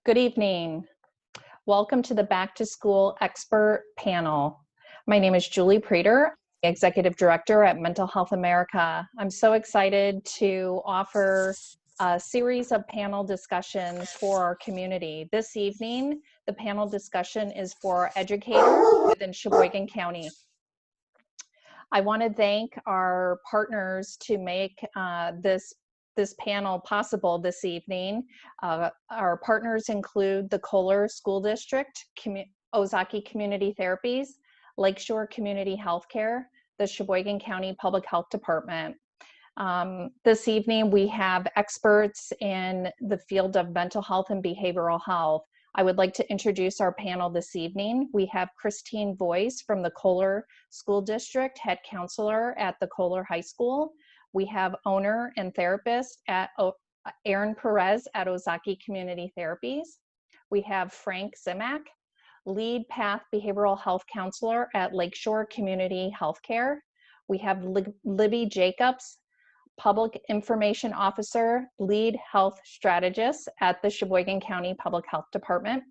Good evening. Welcome to the Back to School Expert Panel. My name is Julie Prater, Executive Director at Mental Health America. I'm so excited to offer a series of panel discussions for our community. This evening, the panel discussion is for educators within Sheboygan County. I want to thank our partners to make this panel possible this evening. Our partners include the Kohler School District, Ozaukee Community Therapies, Lakeshore Community Health Care, the Sheboygan County Public Health Department. This evening we have experts in the field of mental health and behavioral health. I would like to introduce our panel this evening. We have Christine Voice from the Kohler School District, head counselor at the Kohler High School. We have owner and therapist at Aaron Perez at Ozaukee Community Therapies. We have Frank Zimak, lead path behavioral health counselor at Lakeshore Community Health Care. We have Libby Jacobs, public information officer, lead health strategist at the Sheboygan County Public Health Department.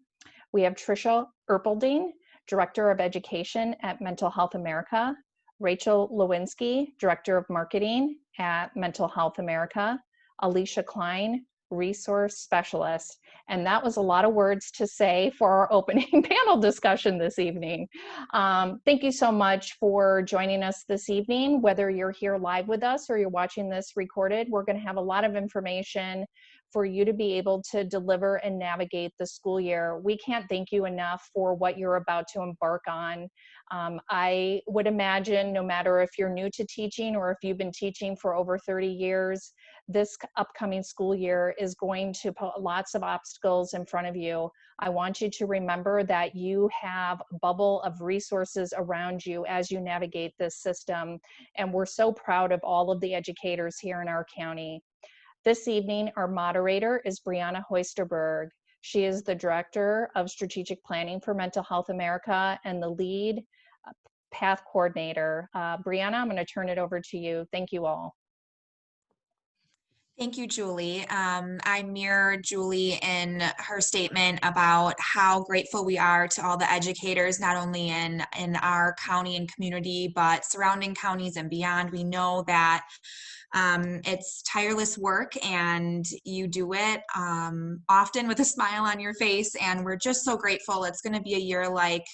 We have Tricia Erpelding, director of education at Mental Health America. Rachel Lewinsky, Director of Marketing at Mental Health America, Alicia Klein, Resource Specialist. And that was a lot of words to say for our opening panel discussion this evening. Thank you so much for joining us this evening. Whether you're here live with us or you're watching this recorded, we're going to have a lot of information for you to be able to deliver and navigate the school year. We can't thank you enough for what you're about to embark on. I would imagine no matter if you're new to teaching or if you've been teaching for over 30 years, this upcoming school year is going to put lots of obstacles in front of you. I want you to remember that you have a bubble of resources around you as you navigate this system. And we're so proud of all of the educators here in our county. This evening, our moderator is Brianna Hoisterberg. She is the Director of Strategic Planning for Mental Health America and the lead path coordinator. Brianna, I'm going to turn it over to you. Thank you all. Thank you, Julie. I mirror Julie in her statement about how grateful we are to all the educators, not only in our county and community, but surrounding counties and beyond. We know that it's tireless work and you do it often with a smile on your face, and we're just so grateful. It's going to be a year like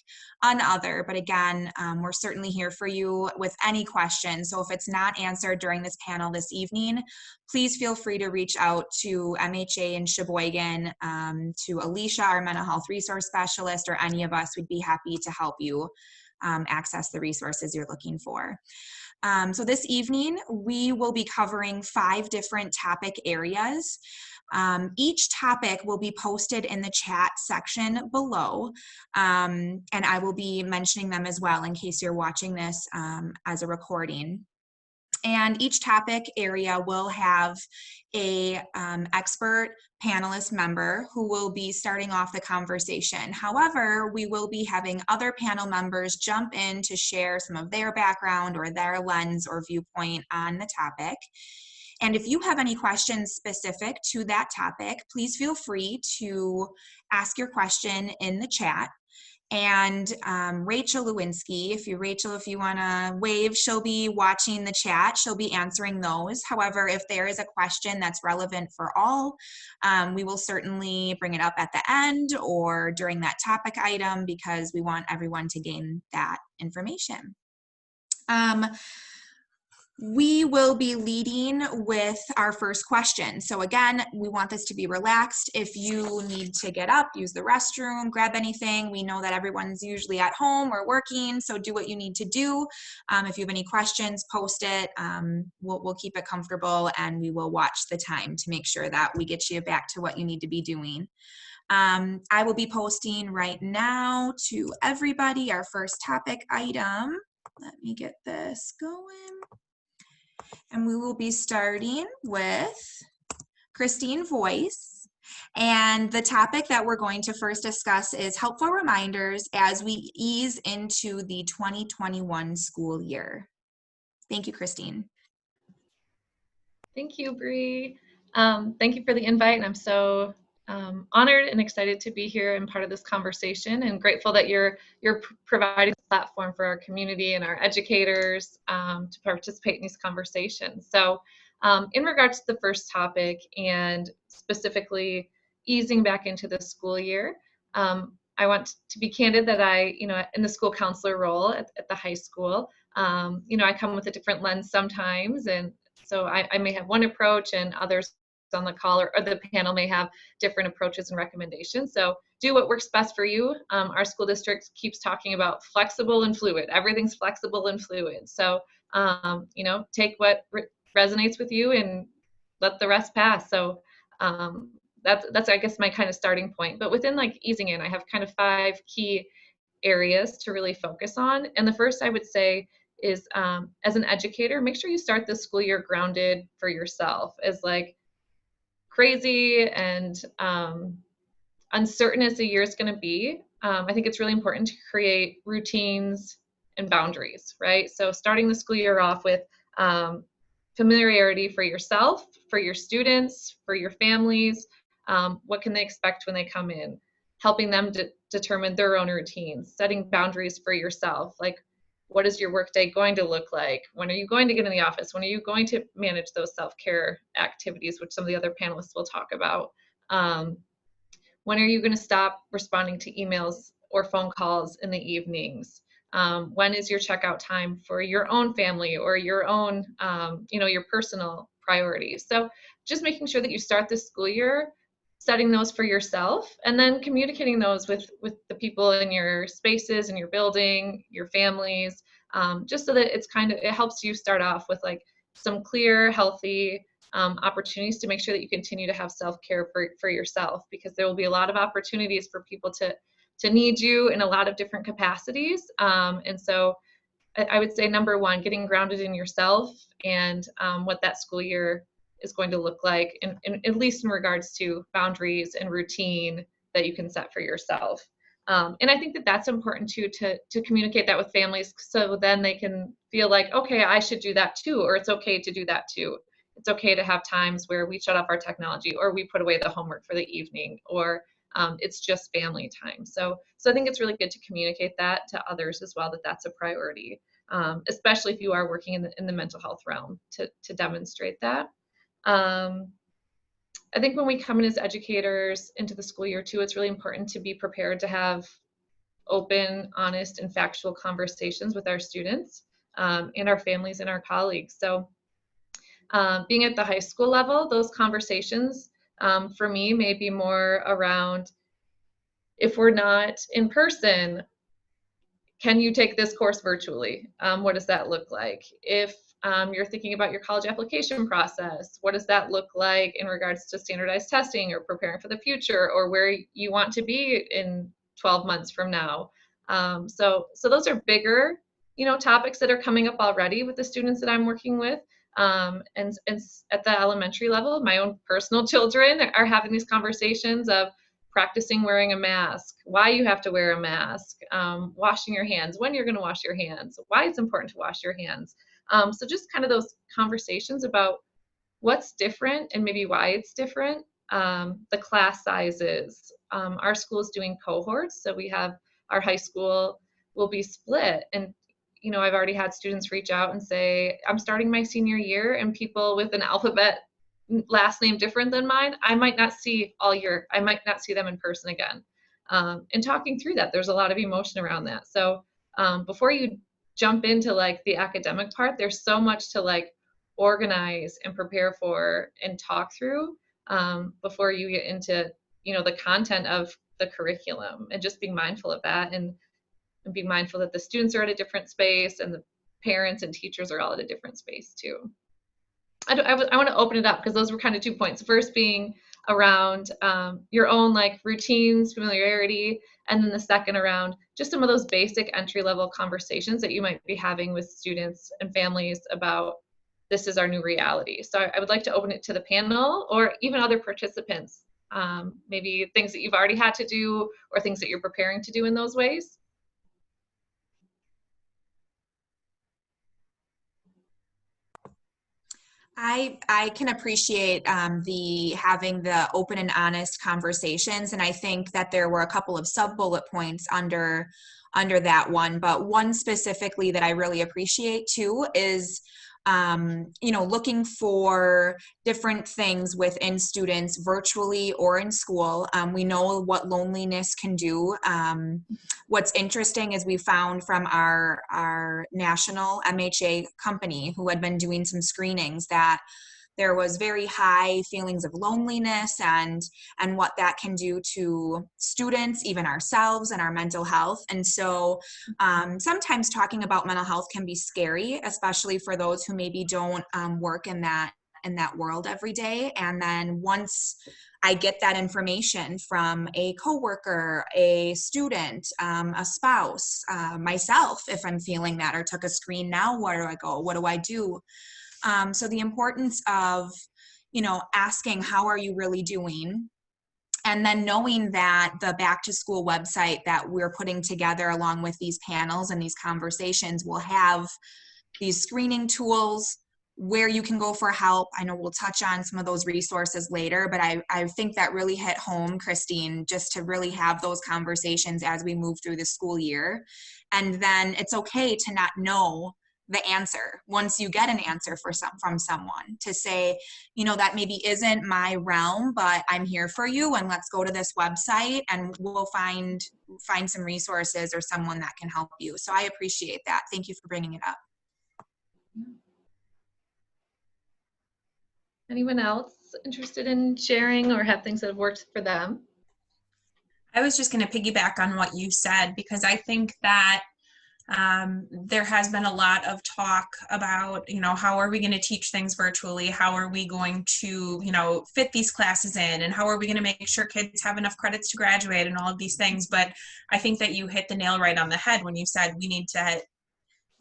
another, but again, we're certainly here for you with any questions. So if it's not answered during this panel this evening, please feel free to reach out to MHA in Sheboygan, to Alicia, our mental health resource specialist, or any of us. We'd be happy to help you access the resources you're looking for. So this evening, we will be covering 5 different topic areas. Each topic will be posted in the chat section below, and I will be mentioning them as well in case you're watching this as a recording. And each topic area will have a expert panelist member who will be starting off the conversation. However, we will be having other panel members jump in to share some of their background or their lens or viewpoint on the topic. And if you have any questions specific to that topic, please feel free to ask your question in the chat. And Rachel Lewinsky, if you want to wave, she'll be watching the chat. She'll be answering those. However, if there is a question that's relevant for all, we will certainly bring it up at the end or during that topic item because we want everyone to gain that information. We will be leading with our first question. So again, we want this to be relaxed. If you need to get up, use the restroom, grab anything, we know that everyone's usually at home or working, so do what you need to do. If you have any questions, post it. We'll keep it comfortable and we will watch the time to make sure that we get you back to what you need to be doing. I will be posting right now to everybody our first topic item. Let me get this going. And we will be starting with Christine Voice. And the topic that we're going to first discuss is helpful reminders as we ease into the 2021 school year. Thank you, Christine. Thank you, Bree. Thank you for the invite, and I'm so honored and excited to be here and part of this conversation, and grateful that you're providing a platform for our community and our educators to participate in these conversations. So in regards to the first topic, and specifically easing back into the school year, I want to be candid that I, in the school counselor role at the high school, I come with a different lens sometimes, and so I may have one approach and others on the call or the panel may have different approaches and recommendations. So do what works best for you. Our school district keeps talking about flexible and fluid. Everything's flexible and fluid. So, take what resonates with you and let the rest pass. So that's I guess my kind of starting point. But within like easing in, I have kind of 5 key areas to really focus on. And the first I would say is as an educator, make sure you start the school year grounded for yourself. As like crazy and uncertain as the year is going to be, I think it's really important to create routines and boundaries, right? So starting the school year off with familiarity for yourself, for your students, for your families. What can they expect when they come in? Helping them determine their own routines, setting boundaries for yourself, like what is your workday going to look like? When are you going to get in the office? When are you going to manage those self-care activities, which some of the other panelists will talk about? When are you going to stop responding to emails or phone calls in the evenings? When is your checkout time for your own family or your own, your personal priorities? So just making sure that you start the school year setting those for yourself, and then communicating those with the people in your spaces, in your building, your families, just so that it helps you start off with like some clear, healthy opportunities to make sure that you continue to have self-care for yourself, because there will be a lot of opportunities for people to need you in a lot of different capacities. And so I would say number 1, getting grounded in yourself and what that school year is going to look like, and at least in regards to boundaries and routine that you can set for yourself. And I think that that's important too, to communicate that with families, so then they can feel like, okay, I should do that too, or it's okay to do that too. It's okay to have times where we shut off our technology, or we put away the homework for the evening, or it's just family time. So I think it's really good to communicate that to others as well, that that's a priority, especially if you are working in the mental health realm, to demonstrate that. I think when we come in as educators into the school year too, it's really important to be prepared to have open, honest, and factual conversations with our students and our families and our colleagues. So being at the high school level, those conversations for me may be more around, if we're not in person, can you take this course virtually? What does that look like? If you're thinking about your college application process, what does that look like in regards to standardized testing or preparing for the future, or where you want to be in 12 months from now? So those are bigger, topics that are coming up already with the students that I'm working with. And at the elementary level, my own personal children are having these conversations of practicing wearing a mask, why you have to wear a mask, washing your hands, when you're going to wash your hands, why it's important to wash your hands. So just kind of those conversations about what's different and maybe why it's different. The class sizes. Our school is doing cohorts, so we have our high school will be split. And I've already had students reach out and say, I'm starting my senior year, and people with an alphabet last name different than mine, I might not see all year. I might not see them in person again. And talking through that, there's a lot of emotion around that. So before you jump into like the academic part, there's so much to like organize and prepare for and talk through before you get into the content of the curriculum, and just being mindful of that, and being mindful that the students are at a different space and the parents and teachers are all at a different space too. I want to open it up, because those were kind of 2 points. First being around your own like routines, familiarity, and then the second around just some of those basic entry-level conversations that you might be having with students and families about, this is our new reality. So I would like to open it to the panel, or even other participants, maybe things that you've already had to do, or things that you're preparing to do in those ways. I can appreciate having the open and honest conversations, and I think that there were a couple of sub bullet points under that one, but one specifically that I really appreciate too is looking for different things within students virtually or in school. We know what loneliness can do. What's interesting is we found from our national MHA company who had been doing some screenings that there was very high feelings of loneliness and what that can do to students, even ourselves, and our mental health. And so sometimes talking about mental health can be scary, especially for those who maybe don't work in that world every day. And then once I get that information from a coworker, a student, a spouse, myself, if I'm feeling that, or took a screen now, where do I go? What do I do? So the importance of, asking, how are you really doing? And then knowing that the back to school website that we're putting together along with these panels and these conversations will have these screening tools where you can go for help. I know we'll touch on some of those resources later, but I think that really hit home, Christine, just to really have those conversations as we move through the school year. And then it's okay to not know the answer once you get an answer from someone, to say, that maybe isn't my realm, but I'm here for you, and let's go to this website and we'll find some resources or someone that can help you. So I appreciate that. Thank you for bringing it up. Anyone else interested in sharing or have things that have worked for them? I was just going to piggyback on what you said, because I think that there has been a lot of talk about, how are we going to teach things virtually? How are we going to, fit these classes in? And how are we going to make sure kids have enough credits to graduate and all of these things? But I think that you hit the nail right on the head when you said we need to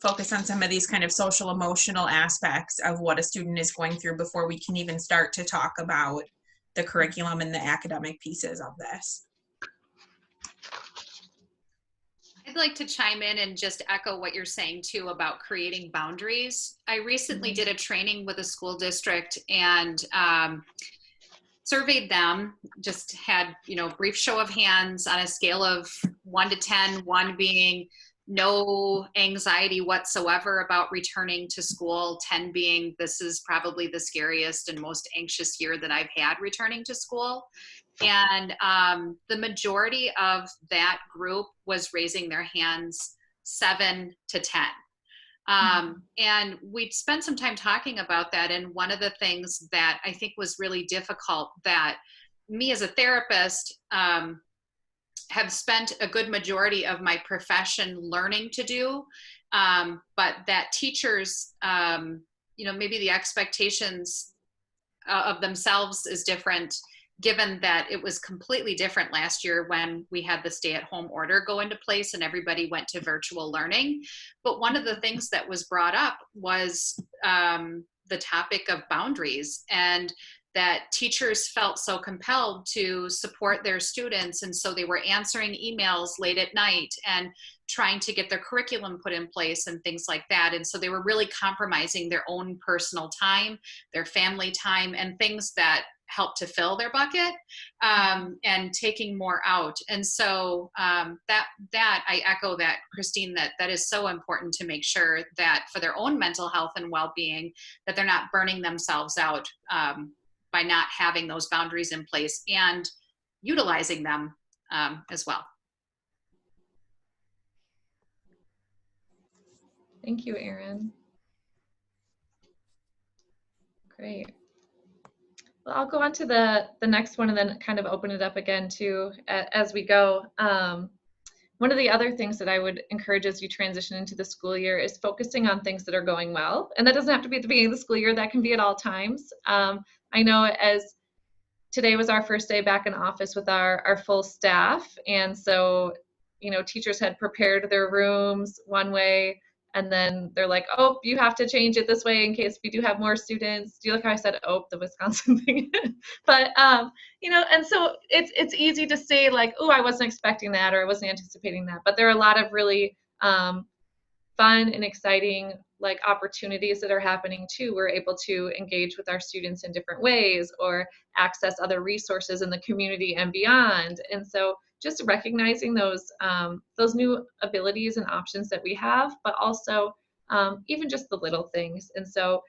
focus on some of these kind of social emotional aspects of what a student is going through before we can even start to talk about the curriculum and the academic pieces of this. I'd like to chime in and just echo what you're saying too about creating boundaries. I recently did a training with a school district and surveyed them, just had, brief show of hands on a scale of 1 to 10, 1 being no anxiety whatsoever about returning to school, 10 being this is probably the scariest and most anxious year that I've had returning to school. And the majority of that group was raising their hands 7 to 10. And we'd spent some time talking about that. And one of the things that I think was really difficult, that me as a therapist have spent a good majority of my profession learning to do, but that teachers, maybe the expectations of themselves is different, given that it was completely different last year when we had the stay-at-home order go into place and everybody went to virtual learning. But one of the things that was brought up was the topic of boundaries, and that teachers felt so compelled to support their students. And so they were answering emails late at night and trying to get their curriculum put in place and things like that. And so they were really compromising their own personal time, their family time, and things that help to fill their bucket, and taking more out. And so that I echo that, Christine, that is so important to make sure that for their own mental health and well-being, that they're not burning themselves out by not having those boundaries in place and utilizing them as well. Thank you, Erin. Great. Well, I'll go on to the next one and then kind of open it up again too as we go. One of the other things that I would encourage as you transition into the school year is focusing on things that are going well. And that doesn't have to be at the beginning of the school year, that can be at all times. I know as today was our first day back in office with our full staff. And so, teachers had prepared their rooms one way, and then they're like, oh, you have to change it this way in case we do have more students. Do you like how I said, oh, the Wisconsin thing? But, and so it's easy to say like, oh, I wasn't expecting that, or I wasn't anticipating that. But there are a lot of really fun and exciting like opportunities that are happening too. We're able to engage with our students in different ways or access other resources in the community and beyond. And so just recognizing those new abilities and options that we have, but also even just the little things. And so,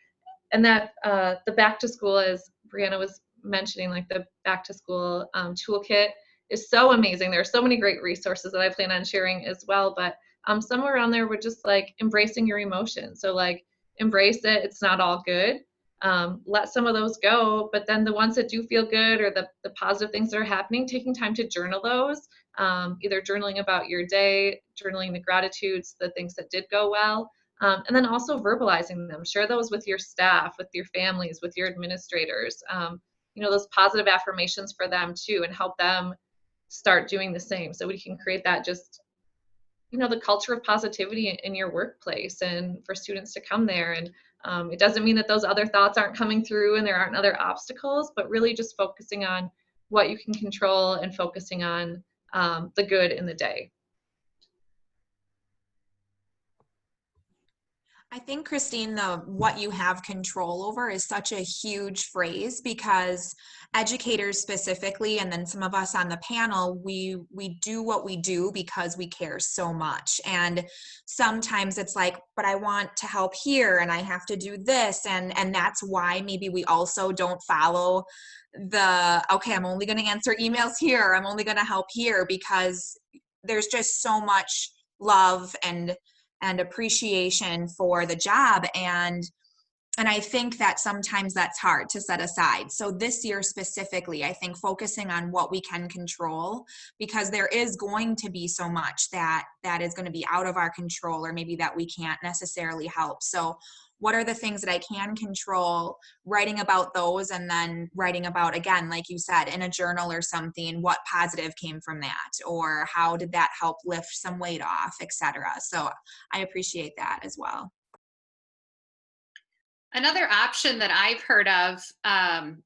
and that the back to school, as Brianna was mentioning, like the back to school toolkit is so amazing. There are so many great resources that I plan on sharing as well, but somewhere around there, we're just like embracing your emotions. So like embrace it. It's not all good. Let some of those go, but then the ones that do feel good or the positive things that are happening, taking time to journal those, either journaling about your day, journaling the gratitudes, the things that did go well, and then also verbalizing them. Share those with your staff, with your families, with your administrators, those positive affirmations for them too, and help them start doing the same. So we can create that just, the culture of positivity in your workplace and for students to come there. And it doesn't mean that those other thoughts aren't coming through and there aren't other obstacles, but really just focusing on what you can control and focusing on the good in the day. I think, Christine, the what you have control over is such a huge phrase, because educators specifically, and then some of us on the panel, we do what we do because we care so much. And sometimes it's like, but I want to help here and I have to do this. And that's why maybe we also don't follow okay, I'm only going to answer emails here, I'm only going to help here, because there's just so much love and appreciation for the job. And I think that sometimes that's hard to set aside. So this year specifically, I think focusing on what we can control, because there is going to be so much that is going to be out of our control, or maybe that we can't necessarily help. So what are the things that I can control, writing about those, and then writing about, again, like you said, in a journal or something, what positive came from that, or how did that help lift some weight off, etc. So I appreciate that as well. Another option that I've heard of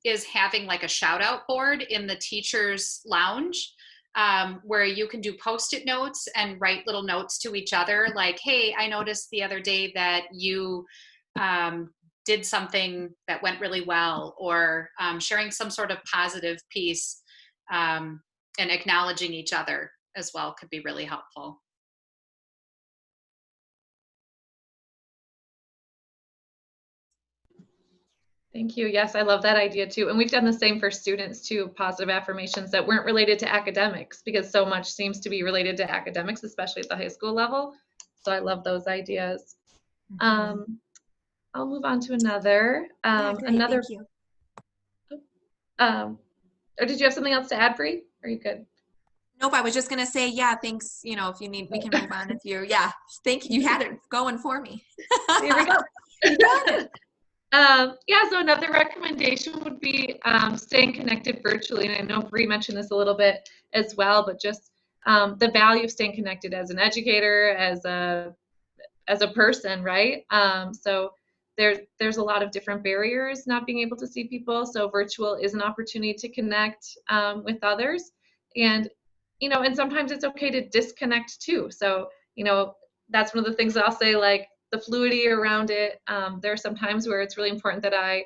is having like a shout out board in the teacher's lounge, where you can do Post-it notes and write little notes to each other, like, hey, I noticed the other day that you did something that went really well, or sharing some sort of positive piece, and acknowledging each other as well could be really helpful. Thank you. Yes, I love that idea too. And we've done the same for students too, positive affirmations that weren't related to academics, because so much seems to be related to academics, especially at the high school level. So I love those ideas. Mm-hmm. I'll move on to another. Thank you. Or did you have something else to add, Bree? Are you good? Nope, I was just gonna say, yeah, thanks. If you need, we can move on if you're, yeah. Thank you. You had it going for me. Here we go. You got it. So another recommendation would be staying connected virtually. And I know Bree mentioned this a little bit as well, but just the value of staying connected as an educator, as a person, right? So there's a lot of different barriers not being able to see people. So virtual is an opportunity to connect with others. And, and sometimes it's okay to disconnect too. So, that's one of the things that I'll say, like, the fluidity around it. There are some times where it's really important that I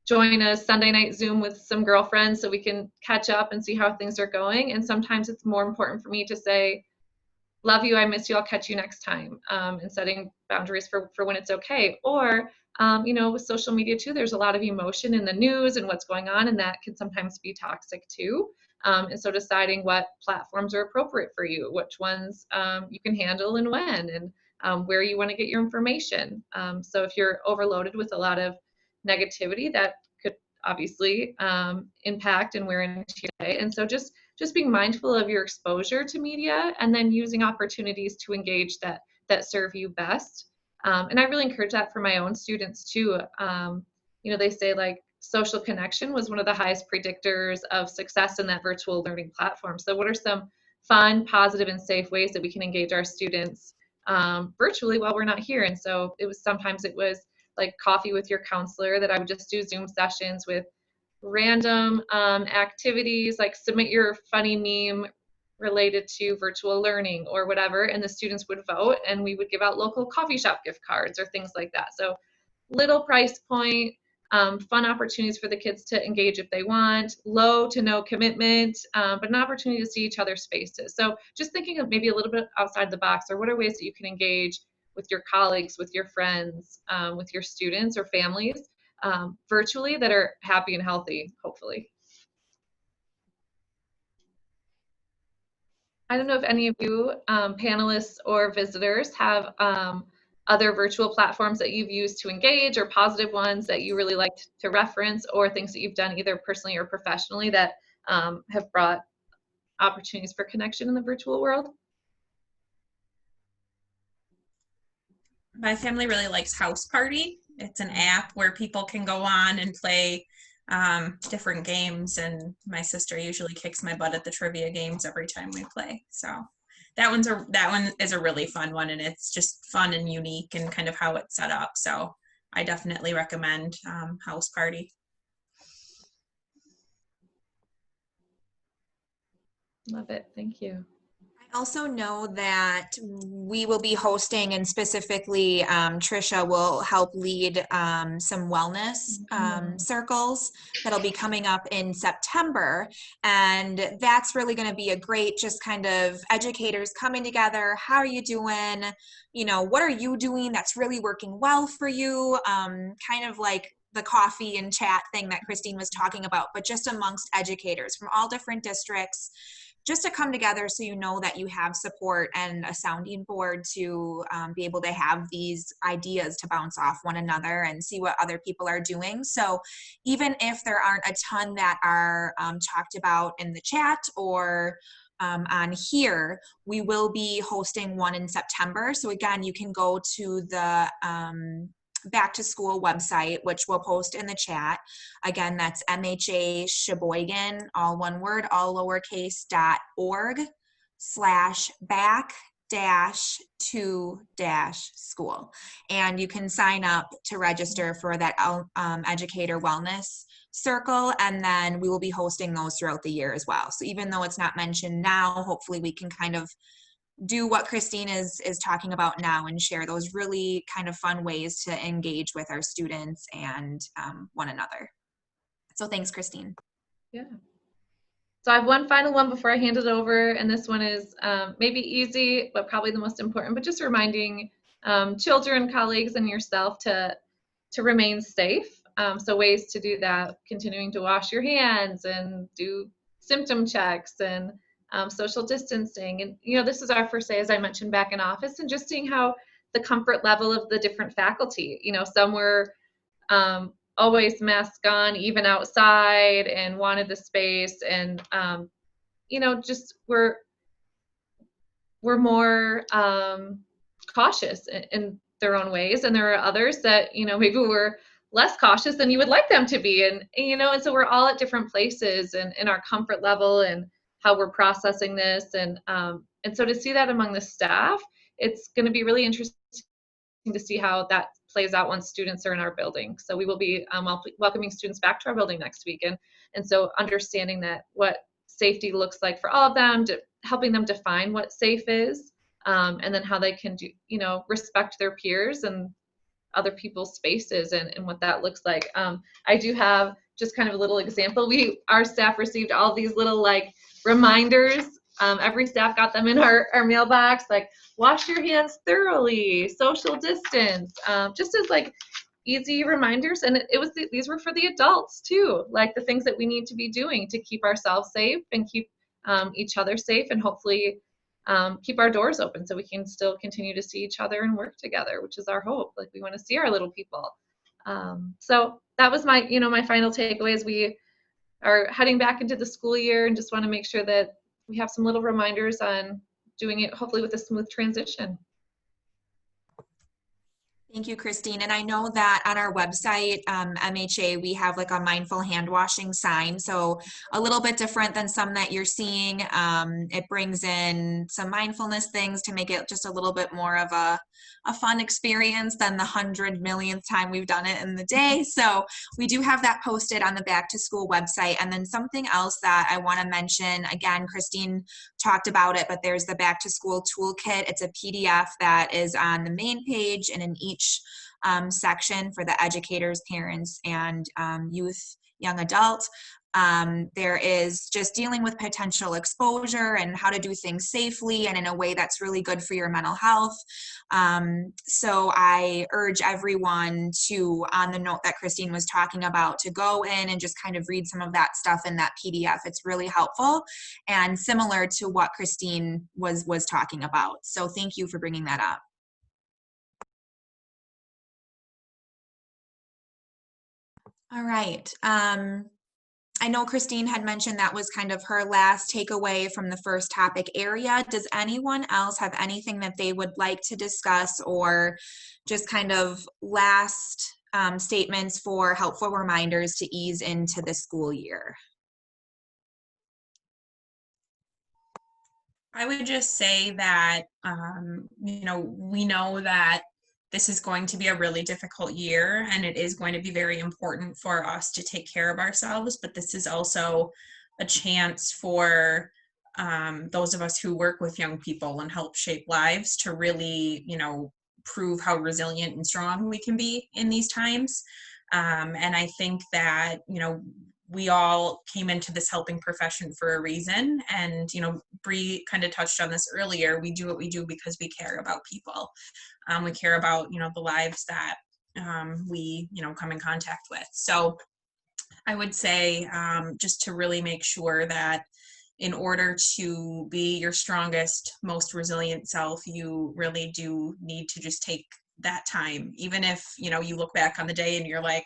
join a Sunday night Zoom with some girlfriends so we can catch up and see how things are going. And sometimes it's more important for me to say, love you, I miss you, I'll catch you next time, and setting boundaries for when it's okay. Or, with social media too, there's a lot of emotion in the news and what's going on, and that can sometimes be toxic too. And so deciding what platforms are appropriate for you, which ones you can handle and when, and where you want to get your information. So if you're overloaded with a lot of negativity, that could obviously impact and wear into your day. And so just being mindful of your exposure to media, and then using opportunities to engage that serve you best. And I really encourage that for my own students too. They say, like, social connection was one of the highest predictors of success in that virtual learning platform. So what are some fun, positive, and safe ways that we can engage our students virtually while we're not here? And so sometimes it was like coffee with your counselor, that I would just do Zoom sessions with random activities, like submit your funny meme related to virtual learning or whatever, and the students would vote, and we would give out local coffee shop gift cards or things like that. So little price point, fun opportunities for the kids to engage if they want, low to no commitment, but an opportunity to see each other's faces. So just thinking of maybe a little bit outside the box, or what are ways that you can engage with your colleagues, with your friends, with your students or families virtually that are happy and healthy, hopefully. I don't know if any of you panelists or visitors have other virtual platforms that you've used to engage, or positive ones that you really like to reference, or things that you've done either personally or professionally that have brought opportunities for connection in the virtual world. My family really likes House Party. It's an app where people can go on and play different games, and my sister usually kicks my butt at the trivia games every time we play. So that one is a really fun one, and it's just fun and unique and kind of how it's set up. So I definitely recommend House Party. Love it. Thank you. I also know that we will be hosting, and specifically Trisha will help lead some wellness circles that'll be coming up in September. And that's really going to be a great, just kind of educators coming together. How are you doing? You know, what are you doing that's really working well for you? Kind of like the coffee and chat thing that Christine was talking about, but just amongst educators from all different districts, just to come together so you know that you have support and a sounding board to be able to have these ideas to bounce off one another and see what other people are doing. So even if there aren't a ton that are talked about in the chat or on here, we will be hosting one in September. So again, you can go to the back to school website, which we'll post in the chat. Again, that's MHA Sheboygan, all one word, all lowercase, .org/back-to-school. And you can sign up to register for that Educator Wellness Circle, and then we will be hosting those throughout the year as well. So even though it's not mentioned now, hopefully we can kind of do what Christine is talking about now and share those really kind of fun ways to engage with our students and one another. So thanks, Christine. Yeah. So I have one final one before I hand it over, and this one is maybe easy, but probably the most important, but just reminding children, colleagues, and yourself to remain safe. So ways to do that, continuing to wash your hands and do symptom checks and social distancing. And, you know, this is our first day, as I mentioned, back in office, and just seeing how the comfort level of the different faculty, you know, some were always mask on, even outside, and wanted the space, and, you know, just we're more cautious in their own ways. And there are others that, you know, maybe were less cautious than you would like them to be. And, you know, and so we're all at different places and in our comfort level and how we're processing this. And so to see that among the staff, it's going to be really interesting to see how that plays out once students are in our building. So we will be welcoming students back to our building next week. And so understanding that what safety looks like for all of them, helping them define what safe is, and then how they can do, you know, respect their peers and other people's spaces and what that looks like. I do have just kind of a little example. Our staff received all these little like reminders. Every staff got them in our mailbox, like wash your hands thoroughly, social distance, just as like easy reminders. And these were for the adults too, like the things that we need to be doing to keep ourselves safe and keep each other safe, and hopefully keep our doors open so we can still continue to see each other and work together, which is our hope. Like we want to see our little people. So that was my, you know, my final takeaway as we are heading back into the school year, and just want to make sure that we have some little reminders on doing it hopefully with a smooth transition. Thank you, Christine. And I know that on our website, MHA, we have like a mindful hand washing sign. So a little bit different than some that you're seeing. It brings in some mindfulness things to make it just a little bit more of a a fun experience than the 100 millionth time we've done it in the day. So we do have that posted on the Back to School website. And then something else that I want to mention, again, Christine talked about it, but there's the Back to School Toolkit. It's a PDF that is on the main page and in each section for the educators, parents, and youth, young adult. There is just dealing with potential exposure and how to do things safely and in a way that's really good for your mental health. So I urge everyone to, on the note that Christine was talking about, to go in and just kind of read some of that stuff in that PDF. It's really helpful and similar to what Christine was talking about. So thank you for bringing that up. All right. I know Christine had mentioned that was kind of her last takeaway from the first topic area. Does anyone else have anything that they would like to discuss, or just kind of last statements for helpful reminders to ease into the school year? I would just say that, we know that this is going to be a really difficult year, and it is going to be very important for us to take care of ourselves, but this is also a chance for those of us who work with young people and help shape lives to really, prove how resilient and strong we can be in these times. And I think that, we all came into this helping profession for a reason. And, Bree kind of touched on this earlier. We do what we do because we care about people. We care about, the lives that we, come in contact with. So I would say just to really make sure that in order to be your strongest, most resilient self, you really do need to just take that time. Even if, you look back on the day and you're like,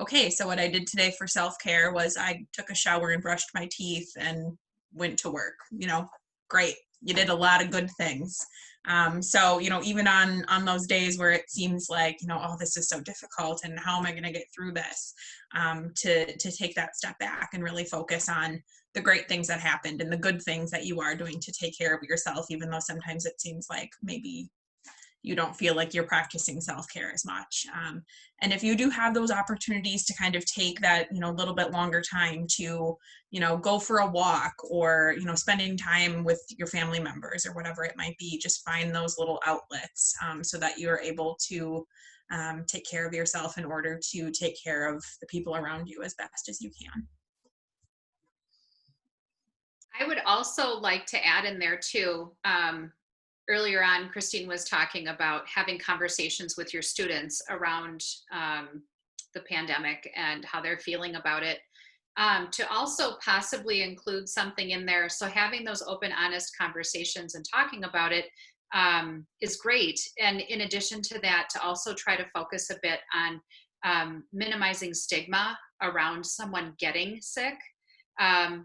okay, so what I did today for self-care was I took a shower and brushed my teeth and went to work. Great. You did a lot of good things. So, even on those days where it seems like, oh, this is so difficult and how am I going to get through this, to take that step back and really focus on the great things that happened and the good things that you are doing to take care of yourself, even though sometimes it seems like maybe you don't feel like you're practicing self-care as much. And if you do have those opportunities to kind of take that, little bit longer time to, go for a walk or, spending time with your family members or whatever it might be, just find those little outlets so that you're able to take care of yourself in order to take care of the people around you as best as you can. I would also like to add in there too, earlier on, Christine was talking about having conversations with your students around the pandemic and how they're feeling about it. To also possibly include something in there. So having those open, honest conversations and talking about it is great. And in addition to that, to also try to focus a bit on minimizing stigma around someone getting sick.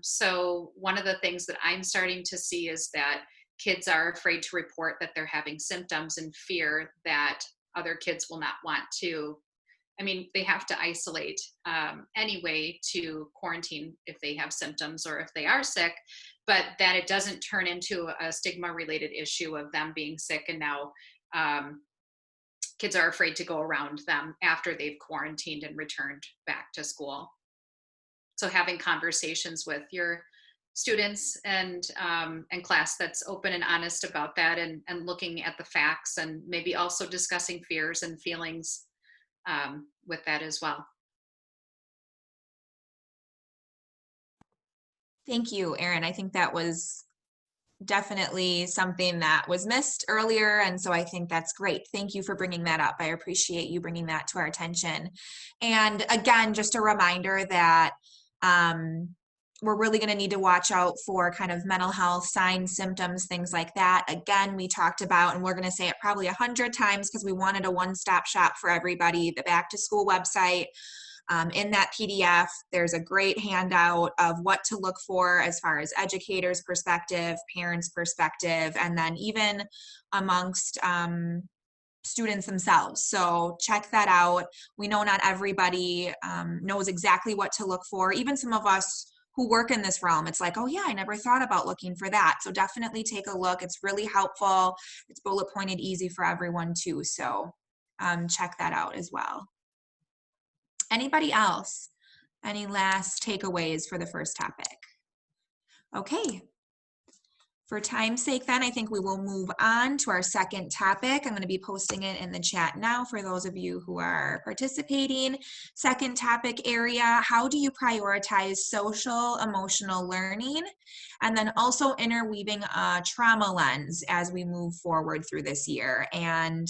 So one of the things that I'm starting to see is that kids are afraid to report that they're having symptoms and fear that other kids will not want to. I mean, they have to isolate anyway to quarantine if they have symptoms or if they are sick, but that it doesn't turn into a stigma-related issue of them being sick and now kids are afraid to go around them after they've quarantined and returned back to school. So having conversations with your students and class that's open and honest about that and looking at the facts and maybe also discussing fears and feelings with that as well. Thank you, Erin. I think that was definitely something that was missed earlier, and so I think that's great. Thank you for bringing that up. I appreciate you bringing that to our attention. And again, just a reminder that we're really going to need to watch out for kind of mental health signs, symptoms, things like that. Again, we talked about, and we're going to say it probably 100 times because we wanted a one-stop shop for everybody, the Back to School website. In that PDF, there's a great handout of what to look for as far as educators' perspective, parents' perspective, and then even amongst students themselves. So check that out. We know not everybody knows exactly what to look for. Even some of us who work in this realm, it's like, oh yeah, I never thought about looking for that. So definitely take a look. It's really helpful. It's bullet pointed, easy for everyone too. So check that out as well. Anybody else? Any last takeaways for the first topic? Okay. For time's sake then, I think we will move on to our second topic. I'm going to be posting it in the chat now for those of you who are participating. Second topic area, how do you prioritize social emotional learning? And then also interweaving a trauma lens as we move forward through this year. And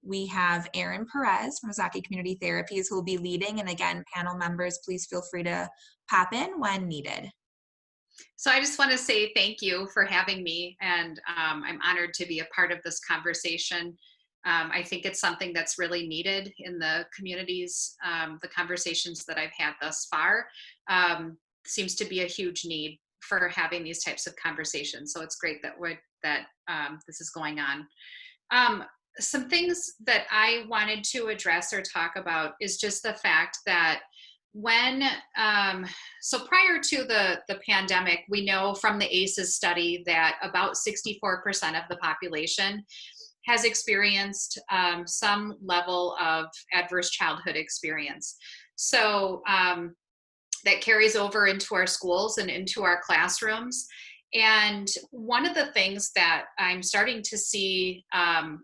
we have Perez from Ozaukee Community Therapies who will be leading. And again, panel members, please feel free to pop in when needed. So I just want to say thank you for having me, and I'm honored to be a part of this conversation. I think it's something that's really needed in the communities. The conversations that I've had thus far seems to be a huge need for having these types of conversations. So it's great that this is going on. Some things that I wanted to address or talk about is just the fact that so prior to the pandemic, we know from the ACEs study that about 64% of the population has experienced some level of adverse childhood experience. So that carries over into our schools and into our classrooms. And one of the things that I'm starting to see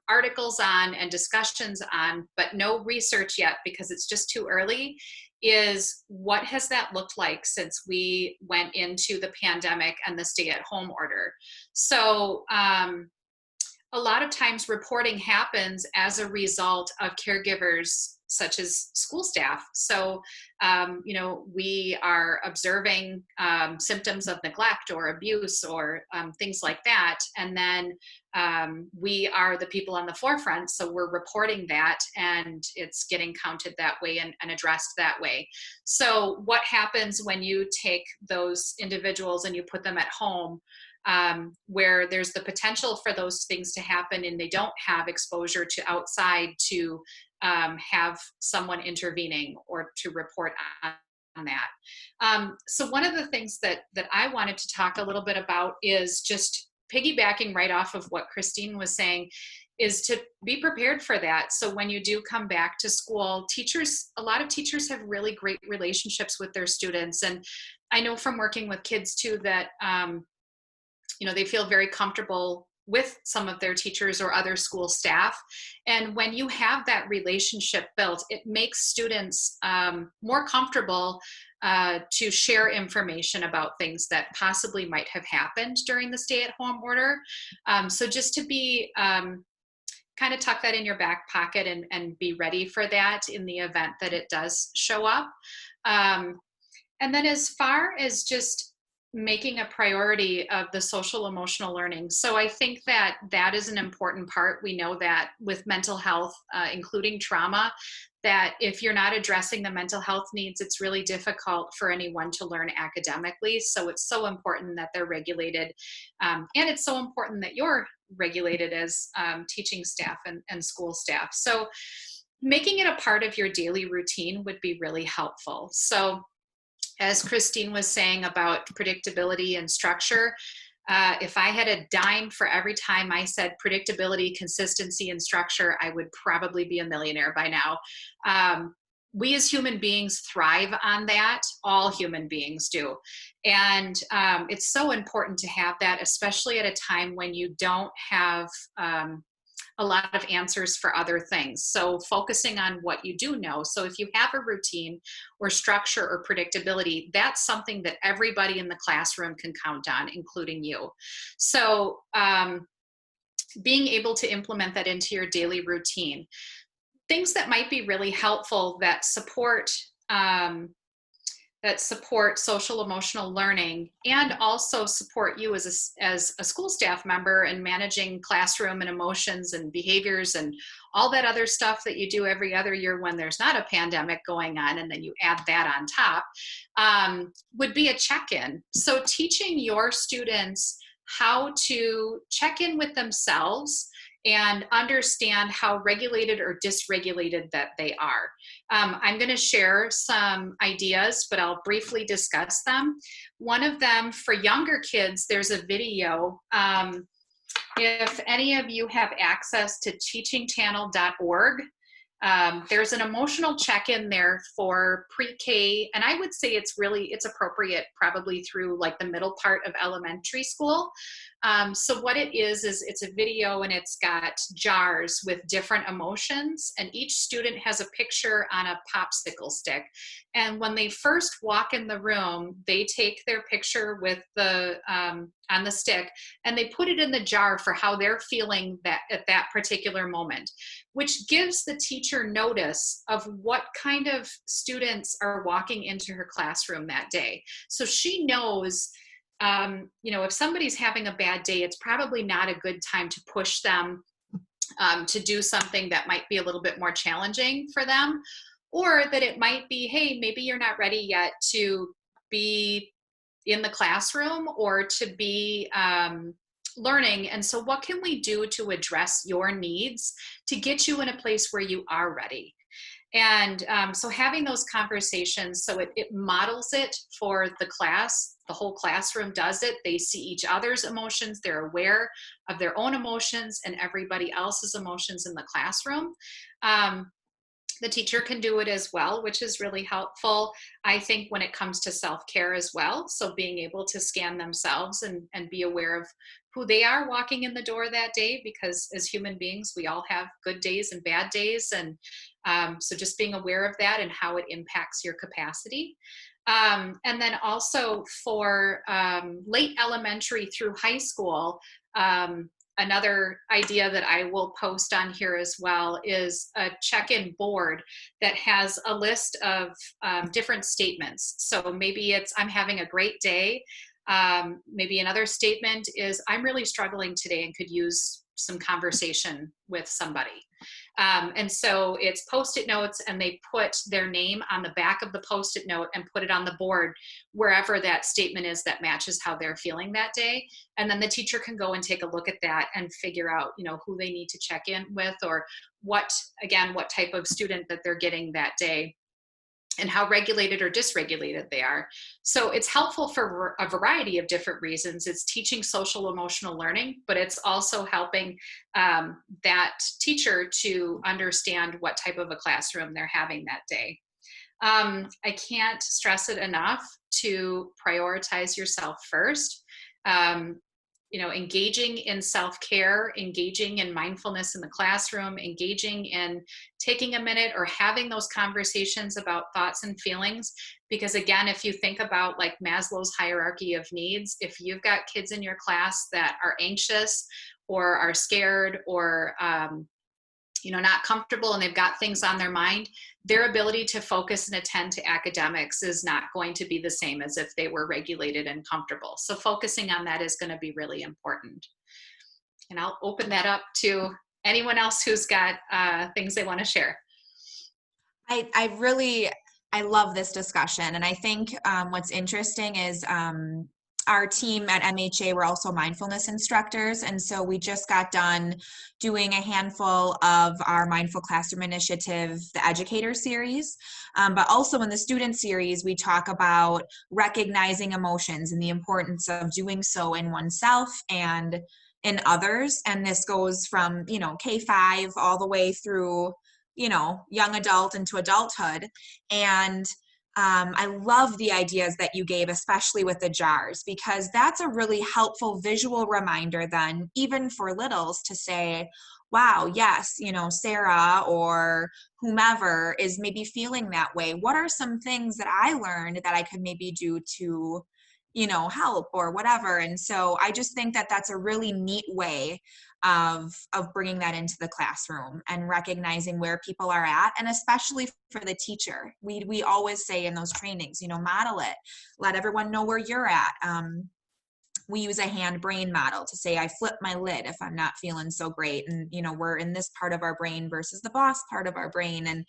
articles on and discussions on, but no research yet because it's just too early, is what has that looked like since we went into the pandemic and the stay-at-home order. So a lot of times reporting happens as a result of caregivers such as school staff. So, we are observing symptoms of neglect or abuse or things like that. And then we are the people on the forefront. So we're reporting that and it's getting counted that way and addressed that way. So what happens when you take those individuals and you put them at home where there's the potential for those things to happen and they don't have exposure to outside to have someone intervening or to report on that. So one of the things that I wanted to talk a little bit about is just piggybacking right off of what Christine was saying, is to be prepared for that. So when you do come back to school, a lot of teachers have really great relationships with their students. And I know from working with kids too that they feel very comfortable with some of their teachers or other school staff. And when you have that relationship built, it makes students more comfortable to share information about things that possibly might have happened during the stay-at-home order. So just to be kind of tuck that in your back pocket and be ready for that in the event that it does show up. And then as far as just making a priority of the social emotional learning. So I think that is an important part. We know that with mental health, including trauma, that if you're not addressing the mental health needs, it's really difficult for anyone to learn academically. So it's so important that they're regulated. And it's so important that you're regulated as teaching staff and school staff. So making it a part of your daily routine would be really helpful. So as Christine was saying about predictability and structure, if I had a dime for every time I said predictability, consistency, and structure, I would probably be a millionaire by now. We as human beings thrive on that. All human beings do. And it's so important to have that, especially at a time when you don't have a lot of answers for other things. So focusing on what you do know. So if you have a routine or structure or predictability, that's something that everybody in the classroom can count on, including you. So being able to implement that into your daily routine. Things that might be really helpful that support social emotional learning and also support you as a school staff member and managing classroom and emotions and behaviors and all that other stuff that you do every other year when there's not a pandemic going on, and then you add that on top, would be a check-in. So teaching your students how to check in with themselves and understand how regulated or dysregulated that they are. I'm going to share some ideas, but I'll briefly discuss them. One of them for younger kids, there's a video. If any of you have access to teachingchannel.org, there's an emotional check-in there for pre-K, and I would say it's appropriate probably through like the middle part of elementary school. So what it is it's a video, and it's got jars with different emotions, and each student has a picture on a popsicle stick. And when they first walk in the room, they take their picture with the on the stick, and they put it in the jar for how they're feeling that at that particular moment, which gives the teacher notice of what kind of students are walking into her classroom that day. So she knows, if somebody's having a bad day, it's probably not a good time to push them to do something that might be a little bit more challenging for them, or that it might be, hey, maybe you're not ready yet to be in the classroom or to be learning. And so what can we do to address your needs to get you in a place where you are ready? And so having those conversations, so it models it for the class. The whole classroom does it. They see each other's emotions. They're aware of their own emotions and everybody else's emotions in the classroom. The teacher can do it as well, which is really helpful, I think, when it comes to self-care as well. So being able to scan themselves and be aware of who they are walking in the door that day, because as human beings, we all have good days and bad days. And so just being aware of that and how it impacts your capacity. And then also for late elementary through high school, another idea that I will post on here as well is a check-in board that has a list of different statements. So maybe it's, I'm having a great day. Maybe another statement is, I'm really struggling today and could use some conversation with somebody. And so it's Post-it notes, and they put their name on the back of the Post-it note and put it on the board wherever that statement is that matches how they're feeling that day. And then the teacher can go and take a look at that and figure out, who they need to check in with, or what type of student that they're getting that day, and how regulated or dysregulated they are. So it's helpful for a variety of different reasons. It's teaching social emotional learning, but it's also helping that teacher to understand what type of a classroom they're having that day. I can't stress it enough to prioritize yourself first. Engaging in self-care, engaging in mindfulness in the classroom, engaging in taking a minute or having those conversations about thoughts and feelings. Because again, if you think about like Maslow's hierarchy of needs, if you've got kids in your class that are anxious or are scared or not comfortable, and they've got things on their mind, their ability to focus and attend to academics is not going to be the same as if they were regulated and comfortable. So focusing on that is going to be really important. And I'll open that up to anyone else who's got things they want to share. I love this discussion. And I think what's interesting is our team at MHA, we're also mindfulness instructors. And so we just got done doing a handful of our Mindful Classroom Initiative, the Educator series. But also in the student series, we talk about recognizing emotions and the importance of doing so in oneself and in others. And this goes from, K-5 all the way through, young adult into adulthood. And I love the ideas that you gave, especially with the jars, because that's a really helpful visual reminder then, even for littles, to say, wow, yes, Sarah or whomever is maybe feeling that way. What are some things that I learned that I could maybe do to, help or whatever? And so I just think that that's a really neat way of bringing that into the classroom and recognizing where people are at, and especially for the teacher. We always say in those trainings, model it, let everyone know where you're at. We use a hand-brain model to say, I flip my lid if I'm not feeling so great, and we're in this part of our brain versus the boss part of our brain. And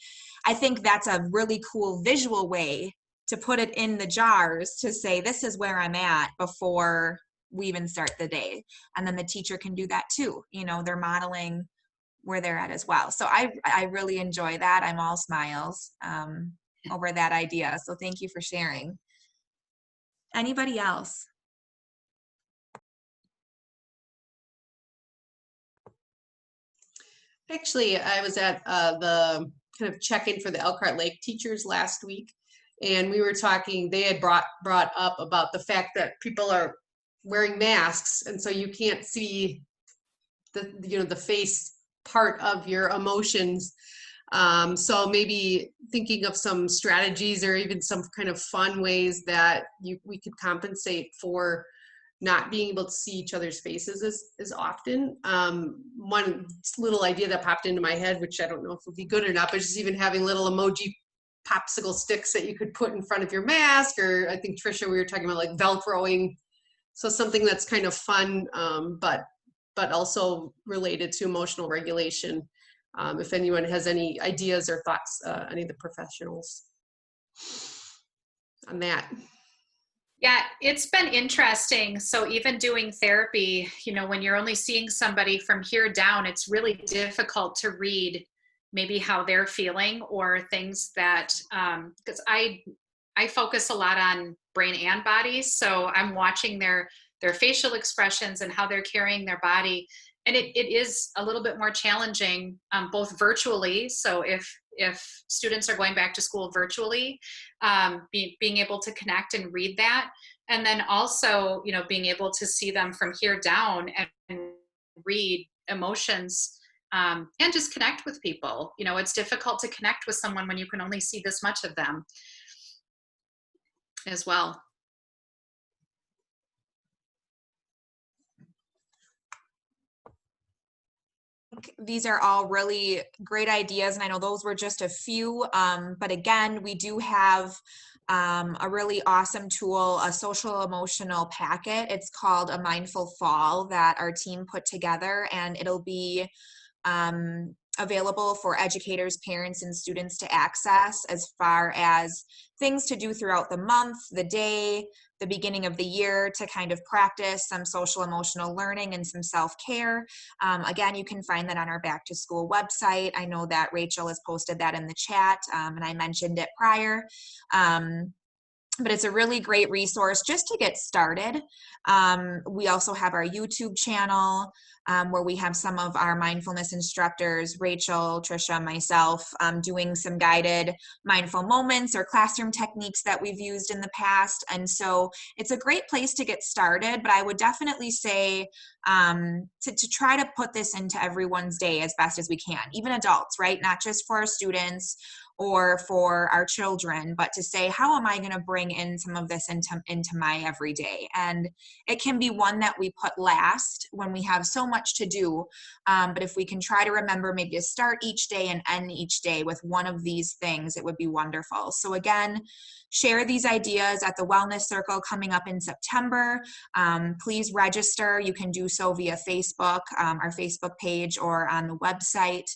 I think that's a really cool visual way to put it in the jars to say, this is where I'm at before we even start the day. And then the teacher can do that too. They're modeling where they're at as well. So I really enjoy that. I'm all smiles over that idea. So thank you for sharing. Anybody else? Actually, I was at the kind of check-in for the Elkhart Lake teachers last week, and we were talking, they had brought up about the fact that people are wearing masks, and so you can't see the face part of your emotions. So maybe thinking of some strategies or even some kind of fun ways that we could compensate for not being able to see each other's faces as often. One little idea that popped into my head, which I don't know if would be good or not, but just even having little emoji popsicle sticks that you could put in front of your mask, or I think Trisha, we were talking about like Velcroing. So something that's kind of fun, but also related to emotional regulation. If anyone has any ideas or thoughts, any of the professionals on that. Yeah, it's been interesting. So even doing therapy, when you're only seeing somebody from here down, it's really difficult to read maybe how they're feeling or things that, because I focus a lot on brain and body. So I'm watching their facial expressions and how they're carrying their body. And it is a little bit more challenging, both virtually. So if students are going back to school virtually, being able to connect and read that, and then also, being able to see them from here down and read emotions, and just connect with people. It's difficult to connect with someone when you can only see this much of them as well. These are all really great ideas, and I know those were just a few, but again, we do have a really awesome tool, a social emotional packet. It's called A Mindful Fall that our team put together, and it'll be available for educators, parents, and students to access as far as things to do throughout the month, the day, the beginning of the year to kind of practice some social emotional learning and some self-care. Again, you can find that on our back to school website. I know that Rachel has posted that in the chat, and I mentioned it prior. But it's a really great resource just to get started. We also have our YouTube channel where we have some of our mindfulness instructors, Rachel, Trisha, myself, doing some guided mindful moments or classroom techniques that we've used in the past. And so it's a great place to get started, but I would definitely say to try to put this into everyone's day as best as we can, even adults, right? Not just for our students or for our children, but to say, how am I going to bring in some of this into my everyday? And it can be one that we put last when we have so much to do. But if we can try to remember maybe to start each day and end each day with one of these things, it would be wonderful. So again, share these ideas at the Wellness Circle coming up in September. Please register. You can do so via Facebook, our Facebook page, or on the website.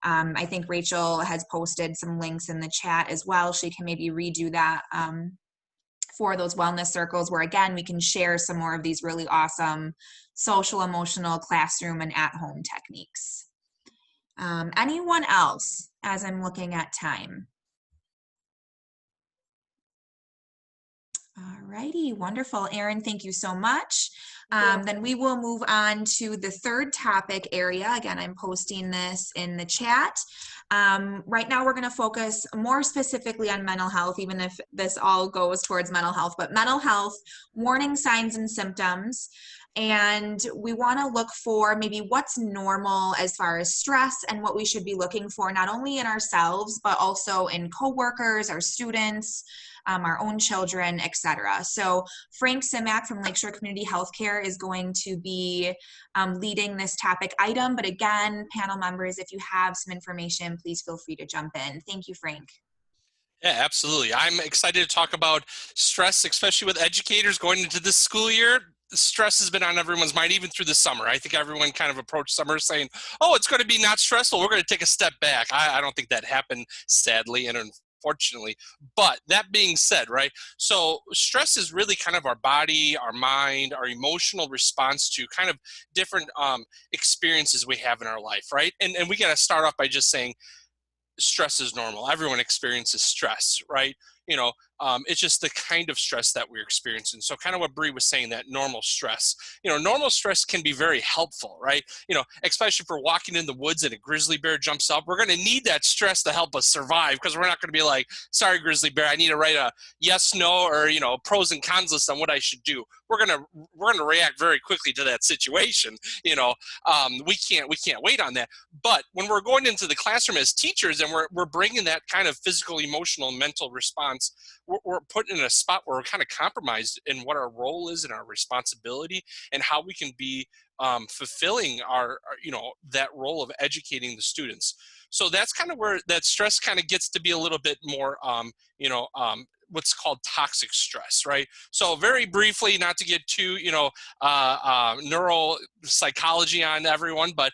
I think Rachel has posted some links in the chat as well. She can maybe redo that for those wellness circles where, again, we can share some more of these really awesome social, emotional, classroom, and at-home techniques. Anyone else as I'm looking at time? All righty, wonderful. Erin, thank you so much. Then we will move on to the third topic area. Again, I'm posting this in the chat. Right now, we're going to focus more specifically on mental health, even if this all goes towards mental health, but mental health, warning signs and symptoms. And we want to look for maybe what's normal as far as stress and what we should be looking for, not only in ourselves, but also in coworkers, our students, our own children, etc. So Frank Simak from Lakeshore Community Health Care is going to be leading this topic item. But again, panel members, if you have some information, please feel free to jump in. Thank you, Frank. Yeah, absolutely. I'm excited to talk about stress, especially with educators going into this school year. Stress has been on everyone's mind, even through the summer. I think everyone kind of approached summer saying, oh, it's going to be not stressful. We're going to take a step back. I don't think that happened, sadly and unfortunately. But that being said, right, so stress is really kind of our body, our mind, our emotional response to kind of different experiences we have in our life, right? And we got to start off by just saying stress is normal. Everyone experiences stress, right? It's just the kind of stress that we're experiencing. So kind of what Bree was saying, that normal stress, normal stress can be very helpful, right? Especially if we're walking in the woods and a grizzly bear jumps up, we're going to need that stress to help us survive, because we're not going to be like, sorry, grizzly bear, I need to write a yes, no, or, pros and cons list on what I should do. We're going to react very quickly to that situation. We can't wait on that. But when we're going into the classroom as teachers and we're bringing that kind of physical, emotional, and mental response, we're put in a spot where we're kind of compromised in what our role is and our responsibility, and how we can be fulfilling our that role of educating the students. So that's kind of where that stress kind of gets to be a little bit more what's called toxic stress, right? So very briefly, not to get too neuropsychology on everyone, but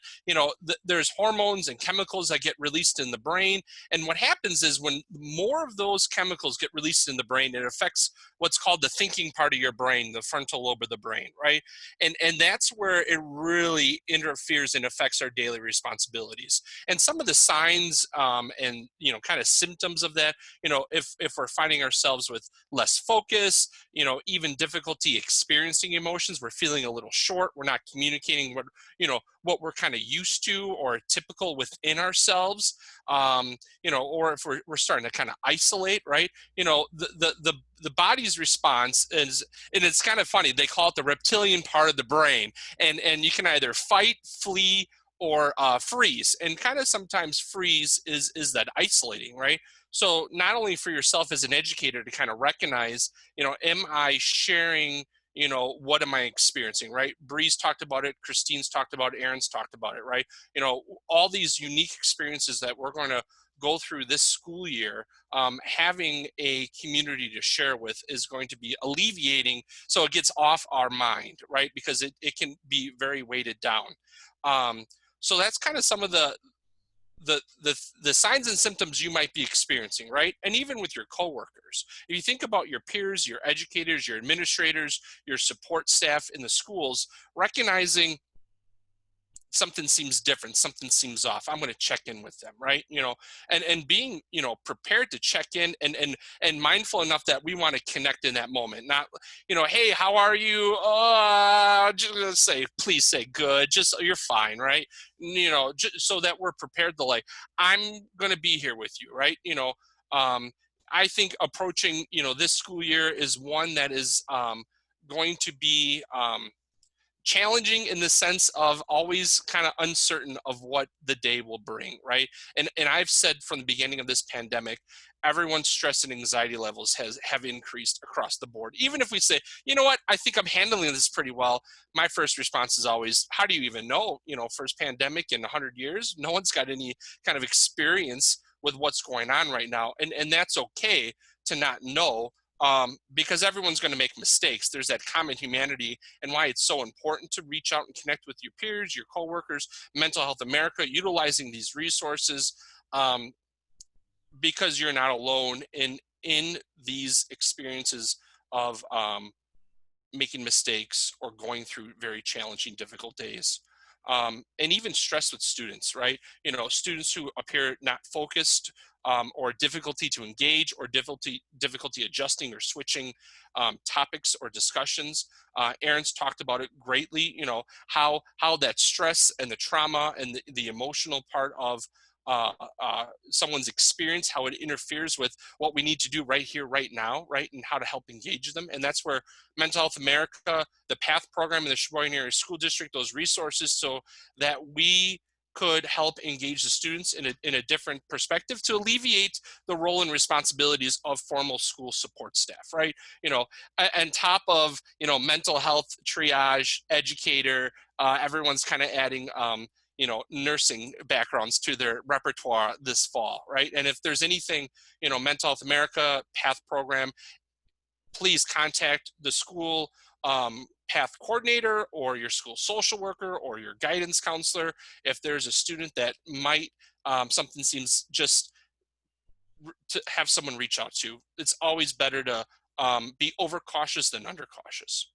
there's hormones and chemicals that get released in the brain, and what happens is when more of those chemicals get released in the brain, it affects what's called the thinking part of your brain, the frontal lobe of the brain, right? And that's where it really interferes and affects our daily responsibilities. And some of the signs and kind of symptoms of that, if we're finding ourselves with less focus, even difficulty experiencing emotions, we're feeling a little short, we're not communicating what we're kind of used to or typical within ourselves, or if we're starting to kind of isolate, right? The body's response is, and it's kind of funny, they call it the reptilian part of the brain, and you can either fight, flee, or freeze. And kind of sometimes freeze is that isolating, right? So not only for yourself as an educator to kind of recognize, am I sharing, what am I experiencing, right? Bree's talked about it, Christine's talked about it, Aaron's talked about it, right? All these unique experiences that we're going to go through this school year, having a community to share with is going to be alleviating, so it gets off our mind, right? Because it can be very weighted down. So that's kind of some of the signs and symptoms you might be experiencing, right? And even with your coworkers, if you think about your peers, your educators, your administrators, your support staff in the schools, recognizing something seems different, something seems off, I'm going to check in with them, right? And being, prepared to check in and mindful enough that we want to connect in that moment. Not, hey, how are you? Just say, please say good, just, you're fine, right? So that we're prepared to, like, I'm going to be here with you, right? I think approaching, this school year is one that is going to be challenging in the sense of always kind of uncertain of what the day will bring, right? And I've said from the beginning of this pandemic, everyone's stress and anxiety levels have increased across the board. Even if we say, you know what, I think I'm handling this pretty well, my first response is always, how do you even know? First pandemic in 100 years, no one's got any kind of experience with what's going on right now. And that's okay to not know. Because everyone's going to make mistakes. There's that common humanity, and why it's so important to reach out and connect with your peers, your coworkers, Mental Health America, utilizing these resources, because you're not alone in these experiences of making mistakes or going through very challenging, difficult days. And even stress with students, right? Students who appear not focused, or difficulty to engage, or difficulty adjusting or switching topics or discussions. Aaron's talked about it greatly, how that stress and the trauma and the emotional part of someone's experience, how it interferes with what we need to do right here, right now, right, and how to help engage them. And that's where Mental Health America, the PATH program in the Sheboygan Area School District, those resources, so that we could help engage the students in a different perspective to alleviate the role and responsibilities of formal school support staff, right? On top of, mental health, triage, educator, everyone's kind of adding, nursing backgrounds to their repertoire this fall, right? And if there's anything, Mental Health America, PATH program, please contact the school PATH coordinator or your school social worker or your guidance counselor if there's a student that might, something seems just to have someone reach out to. It's always better to be overcautious than undercautious.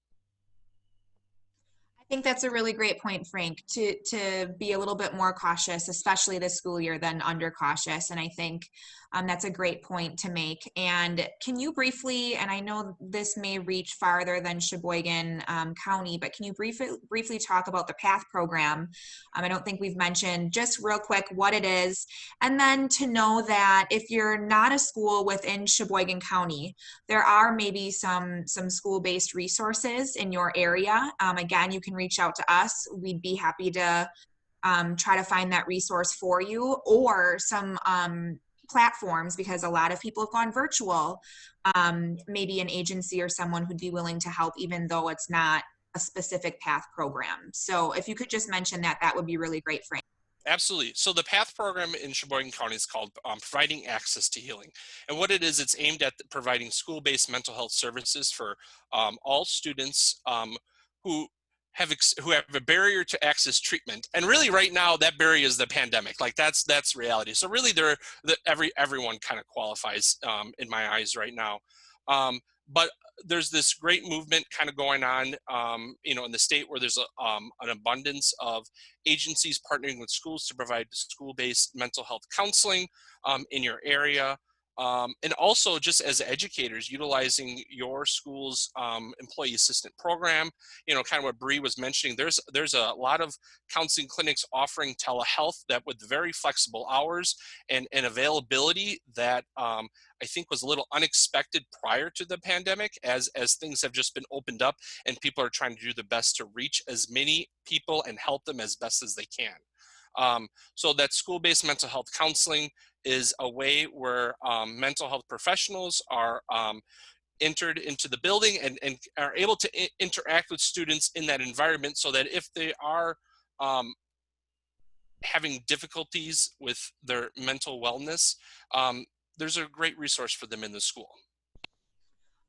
I think that's a really great point, Frank, to be a little bit more cautious, especially this school year, than under cautious. And I think that's a great point to make. And can you briefly, and I know this may reach farther than Sheboygan County, but can you briefly talk about the PATH program? I don't think we've mentioned, just real quick, what it is. And then to know that if you're not a school within Sheboygan County, there are maybe some school-based resources in your area. Again, you can reach out to us. We'd be happy to try to find that resource for you, or some platforms, because a lot of people have gone virtual. Maybe an agency or someone who'd be willing to help, even though it's not a specific PATH program. So if you could just mention that, that would be really great, Frank. Absolutely. So the PATH program in Sheboygan County is called Providing Access to Healing. And what it is, it's aimed at providing school-based mental health services for all students who have a barrier to access treatment. And really right now, that barrier is the pandemic. Like that's reality. So really everyone kind of qualifies in my eyes right now. But there's this great movement kind of going on, in the state, where there's an abundance of agencies partnering with schools to provide school-based mental health counseling in your area. And also, just as educators, utilizing your school's employee assistant program, kind of what Bree was mentioning, there's a lot of counseling clinics offering telehealth that with very flexible hours and availability that I think was a little unexpected prior to the pandemic, as things have just been opened up and people are trying to do the best to reach as many people and help them as best as they can. So that school-based mental health counseling is a way where mental health professionals are entered into the building and are able to interact with students in that environment, so that if they are having difficulties with their mental wellness, there's a great resource for them in the school.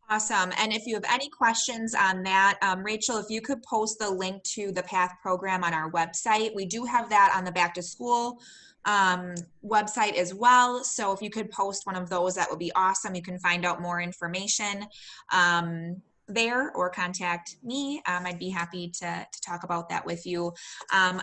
Awesome. And if you have any questions on that, Rachel, if you could post the link to the PATH program on our website. We do have that on the Back to School website as well. So if you could post one of those, that would be awesome. You can find out more information there, or contact me. I'd be happy to talk about that with you.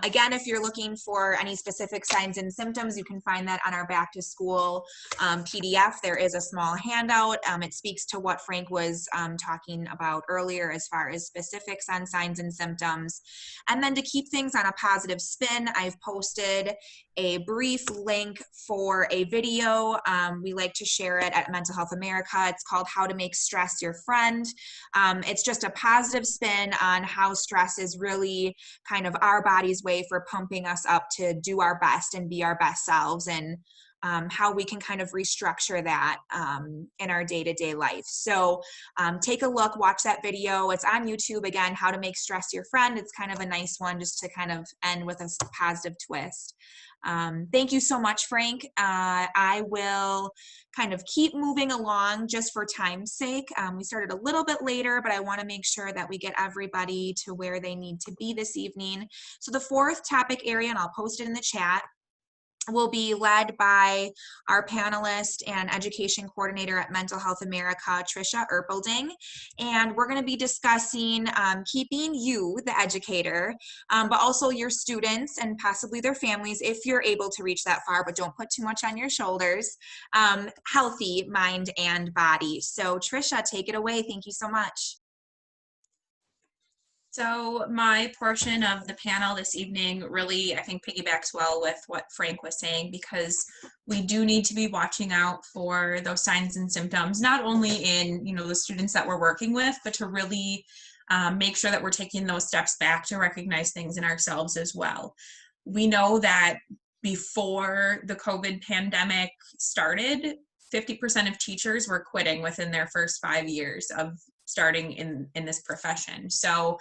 Again, if you're looking for any specific signs and symptoms, you can find that on our Back to School PDF. There is a small handout. It speaks to what Frank was talking about earlier as far as specifics on signs and symptoms. And then to keep things on a positive spin, I've posted a brief link for a video. We like to share it at Mental Health America. It's called How to Make Stress Your Friend. It's just a positive spin on how stress is really kind of our body's way for pumping us up to do our best and be our best selves, and how we can kind of restructure that in our day-to-day life. So take a look, watch that video. It's on YouTube, again, How to Make Stress Your Friend. It's kind of a nice one just to kind of end with a positive twist. Thank you so much, Frank. I will kind of keep moving along just for time's sake. We started a little bit later, but I want to make sure that we get everybody to where they need to be this evening. So the fourth topic area, and I'll post it in the chat, will be led by our panelist and education coordinator at Mental Health America, Tricia Erpelding. And we're going to be discussing keeping you, the educator, but also your students and possibly their families, if you're able to reach that far, but don't put too much on your shoulders, healthy mind and body. So Tricia, take it away. Thank you so much. So my portion of the panel this evening really, I think, piggybacks well with what Frank was saying, because we do need to be watching out for those signs and symptoms, not only in, the students that we're working with, but to really make sure that we're taking those steps back to recognize things in ourselves as well. We know that before the COVID pandemic started, 50% of teachers were quitting within their first 5 years of starting in this profession. So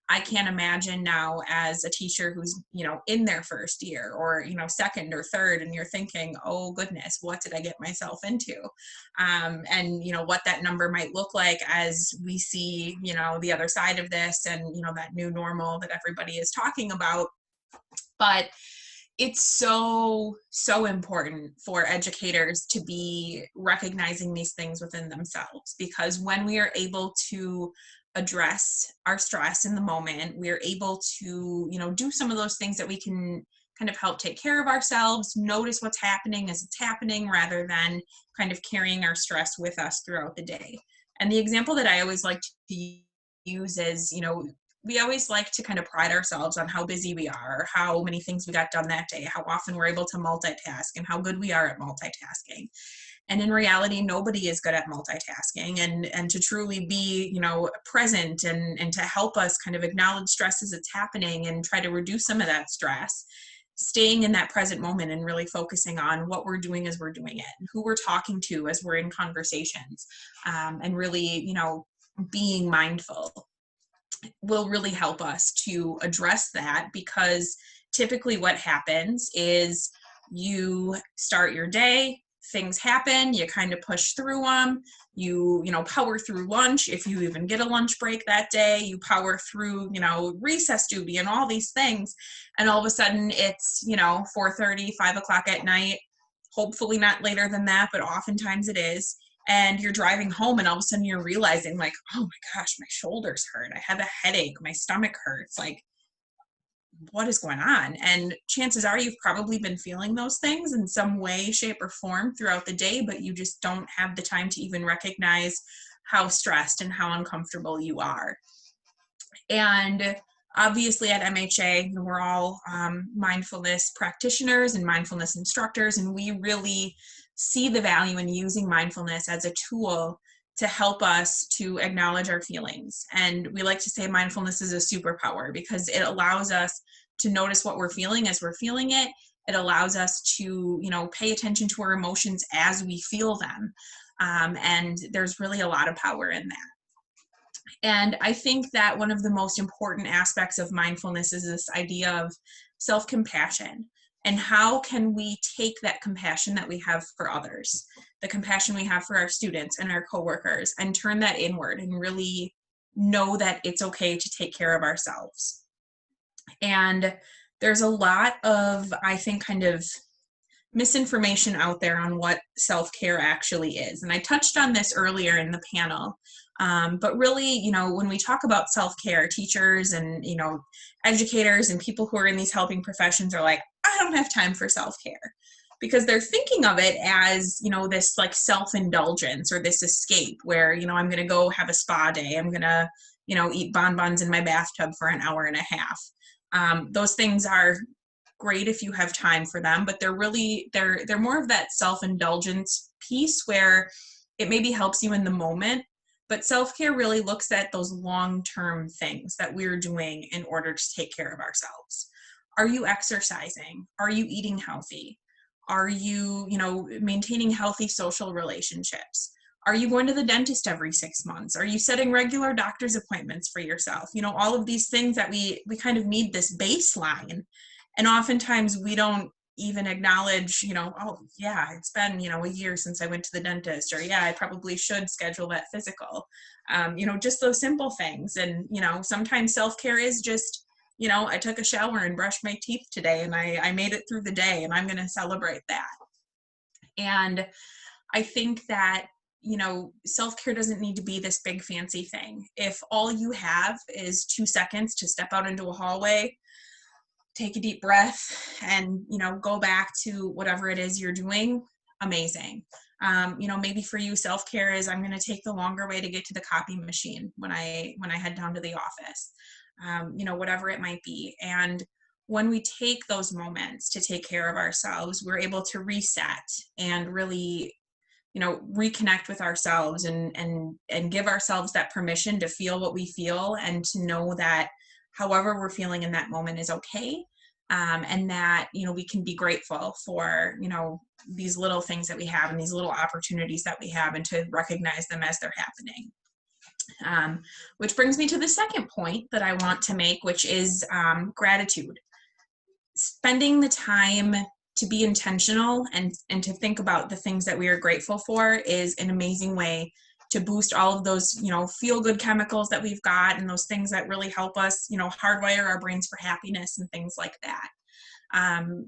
I can't imagine now as a teacher who's, in their first year or, second or third, and you're thinking, oh goodness, what did I get myself into? And, what that number might look like as we see, the other side of this and, that new normal that everybody is talking about. But it's so important for educators to be recognizing these things within themselves, because when we are able to address our stress in the moment, we're able to, do some of those things that we can kind of help take care of ourselves, notice what's happening as it's happening, rather than kind of carrying our stress with us throughout the day. And the example that I always like to use is, we always like to kind of pride ourselves on how busy we are, how many things we got done that day, how often we're able to multitask, and how good we are at multitasking. And in reality, nobody is good at multitasking. And to truly be, present and to help us kind of acknowledge stress as it's happening and try to reduce some of that stress, staying in that present moment and really focusing on what we're doing as we're doing it, who we're talking to as we're in conversations, and really, being mindful will really help us to address that. Because typically what happens is you start your day, things happen, you kind of push through them, you power through lunch, if you even get a lunch break that day, you power through, recess duty and all these things. And all of a sudden it's, 4:30, 5 o'clock at night, hopefully not later than that, but oftentimes it is. And you're driving home and all of a sudden you're realizing like, oh my gosh, my shoulders hurt. I have a headache. My stomach hurts. Like, what is going on? And chances are you've probably been feeling those things in some way, shape, or form throughout the day, but you just don't have the time to even recognize how stressed and how uncomfortable you are. And obviously at MHA, we're all mindfulness practitioners and mindfulness instructors, and we really see the value in using mindfulness as a tool to help us to acknowledge our feelings. And we like to say mindfulness is a superpower because it allows us to notice what we're feeling as we're feeling it. It allows us to, pay attention to our emotions as we feel them. And there's really a lot of power in that. And I think that one of the most important aspects of mindfulness is this idea of self-compassion. And how can we take that compassion that we have for others, the compassion we have for our students and our coworkers, and turn that inward and really know that it's okay to take care of ourselves. And there's a lot of, I think, kind of misinformation out there on what self-care actually is. And I touched on this earlier in the panel. But really, when we talk about self-care, teachers and, educators and people who are in these helping professions are like, I don't have time for self-care, because they're thinking of it as, this like self-indulgence or this escape where, I'm going to go have a spa day. I'm going to, eat bonbons in my bathtub for an hour and a half. Those things are great if you have time for them, but they're more of that self-indulgence piece where it maybe helps you in the moment. But self-care really looks at those long-term things that we're doing in order to take care of ourselves. Are you exercising? Are you eating healthy? Are you, maintaining healthy social relationships? Are you going to the dentist every 6 months? Are you setting regular doctor's appointments for yourself? All of these things that we kind of need this baseline. And oftentimes we don't even acknowledge, oh yeah, it's been, a year since I went to the dentist, or yeah, I probably should schedule that physical, just those simple things. And, sometimes self-care is just, I took a shower and brushed my teeth today and I made it through the day and I'm going to celebrate that. And I think that, self-care doesn't need to be this big fancy thing. If all you have is 2 seconds to step out into a hallway, take a deep breath, and, go back to whatever it is you're doing, amazing. Maybe for you, self-care is I'm going to take the longer way to get to the copy machine when I head down to the office, whatever it might be. And when we take those moments to take care of ourselves, we're able to reset and really, reconnect with ourselves and give ourselves that permission to feel what we feel and to know that however we're feeling in that moment is okay. And that, we can be grateful for, these little things that we have and these little opportunities that we have, and to recognize them as they're happening. Which brings me to the second point that I want to make, which is gratitude. Spending the time to be intentional and to think about the things that we are grateful for is an amazing way to boost all of those, feel-good chemicals that we've got, and those things that really help us, hardwire our brains for happiness and things like that.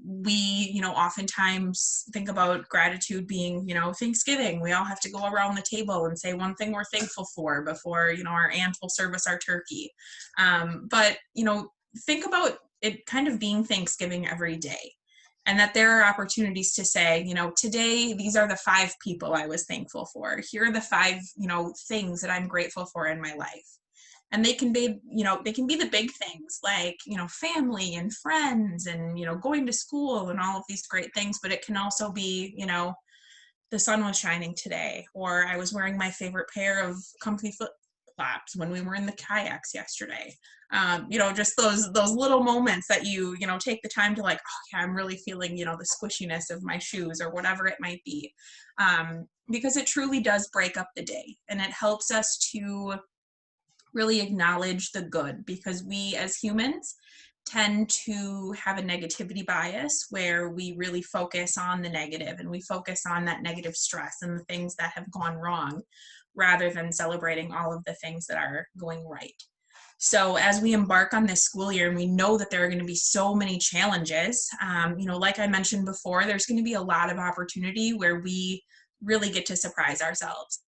We, oftentimes think about gratitude being, Thanksgiving. We all have to go around the table and say one thing we're thankful for before, our aunt will serve us our turkey. But think about it kind of being Thanksgiving every day. And that there are opportunities to say, today, these are the 5 people I was thankful for. Here are the 5, things that I'm grateful for in my life. And they can be, the big things like, family and friends and, going to school and all of these great things. But it can also be, the sun was shining today, or I was wearing my favorite pair of comfy flip-flops when we were in the kayaks yesterday. Just those little moments that you take the time to like, oh yeah, I'm really feeling, the squishiness of my shoes or whatever it might be. Because it truly does break up the day, and it helps us to really acknowledge the good, because we as humans tend to have a negativity bias where we really focus on the negative and we focus on that negative stress and the things that have gone wrong, rather than celebrating all of the things that are going right. So as we embark on this school year, and we know that there are going to be so many challenges, like I mentioned before, there's going to be a lot of opportunity where we really get to surprise ourselves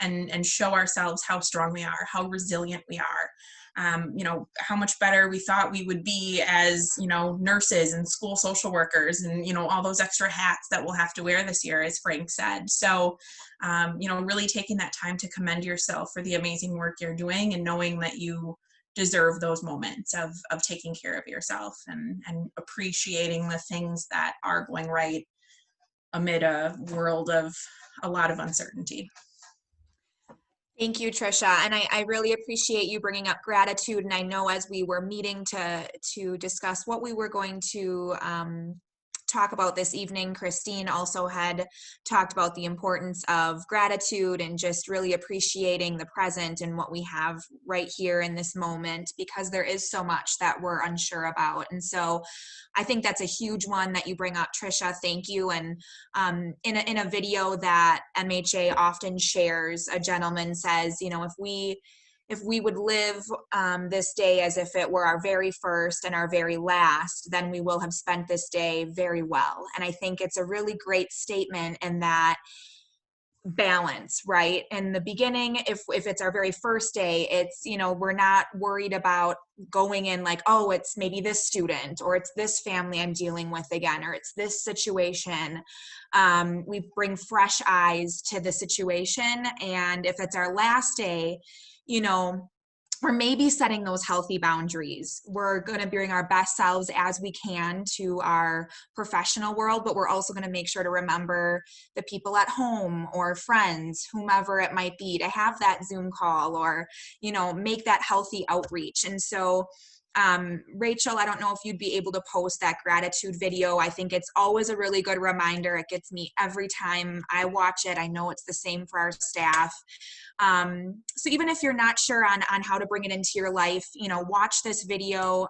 and show ourselves how strong we are, how resilient we are, how much better we thought we would be as, nurses and school social workers and, all those extra hats that we'll have to wear this year, as Frank said. So, really taking that time to commend yourself for the amazing work you're doing, and knowing that you deserve those moments of taking care of yourself and appreciating the things that are going right amid a world of a lot of uncertainty. Thank you, Trisha. And I really appreciate you bringing up gratitude. And I know as we were meeting to discuss what we were going to talk about this evening, Christine also had talked about the importance of gratitude and just really appreciating the present and what we have right here in this moment, because there is so much that we're unsure about. And so I think that's a huge one that you bring up, Trisha. Thank you. And in a video that MHA often shares, a gentleman says, if we would live this day as if it were our very first and our very last, then we will have spent this day very well. And I think it's a really great statement in that balance, right? In the beginning, if it's our very first day, it's, we're not worried about going in like, oh, it's maybe this student, or it's this family I'm dealing with again, or it's this situation. We bring fresh eyes to the situation. And if it's our last day, we're maybe setting those healthy boundaries. We're going to bring our best selves as we can to our professional world, but we're also going to make sure to remember the people at home or friends, whomever it might be, to have that Zoom call or, make that healthy outreach. And so Rachel, I don't know if you'd be able to post that gratitude video. I think it's always a really good reminder. It gets me every time I watch it. I know it's the same for our staff. So even if you're not sure on how to bring it into your life, watch this video.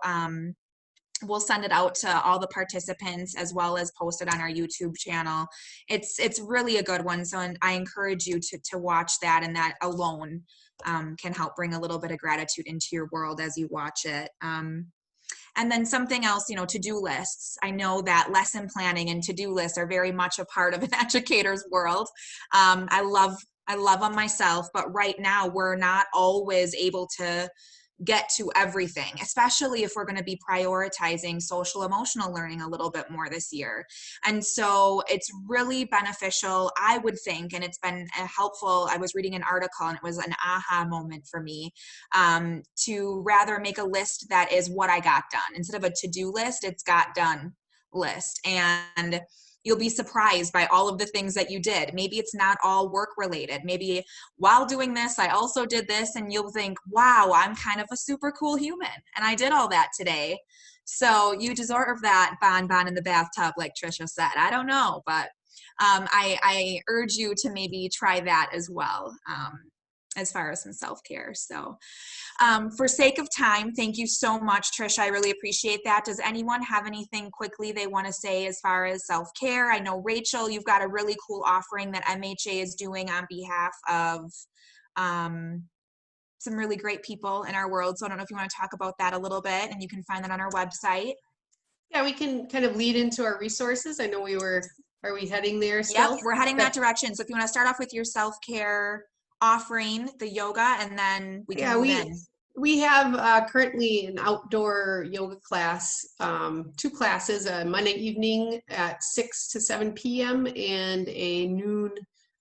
We'll send it out to all the participants as well as post it on our YouTube channel. It's really a good one. So I encourage you to watch that, and that alone can help bring a little bit of gratitude into your world as you watch it. And then something else, to-do lists. I know that lesson planning and to-do lists are very much a part of an educator's world. I love them myself, but right now we're not always able to get to everything, especially if we're going to be prioritizing social emotional learning a little bit more this year. And so it's really beneficial, I would think, and it's been helpful. I was reading an article and it was an aha moment for me, to rather make a list that is what I got done. Instead of a to-do list, it's got done list. And you'll be surprised by all of the things that you did. Maybe it's not all work related. Maybe while doing this, I also did this, and you'll think, wow, I'm kind of a super cool human, and I did all that today. So you deserve that bonbon in the bathtub, like Trisha said. I don't know, but I urge you to maybe try that as well, as far as some self-care. So for sake of time, thank you so much, Trisha. I really appreciate that. Does anyone have anything quickly they want to say as far as self-care? I know, Rachel, you've got a really cool offering that MHA is doing on behalf of some really great people in our world. So I don't know if you want to talk about that a little bit, and you can find that on our website. Yeah, we can kind of lead into our resources. I know are we heading there still? Yep, we're heading that direction. So if you want to start off with your self-care offering, the yoga, and then we can move in. We have currently an outdoor yoga class, 2 classes, a Monday evening at 6 to 7 p.m. and a noon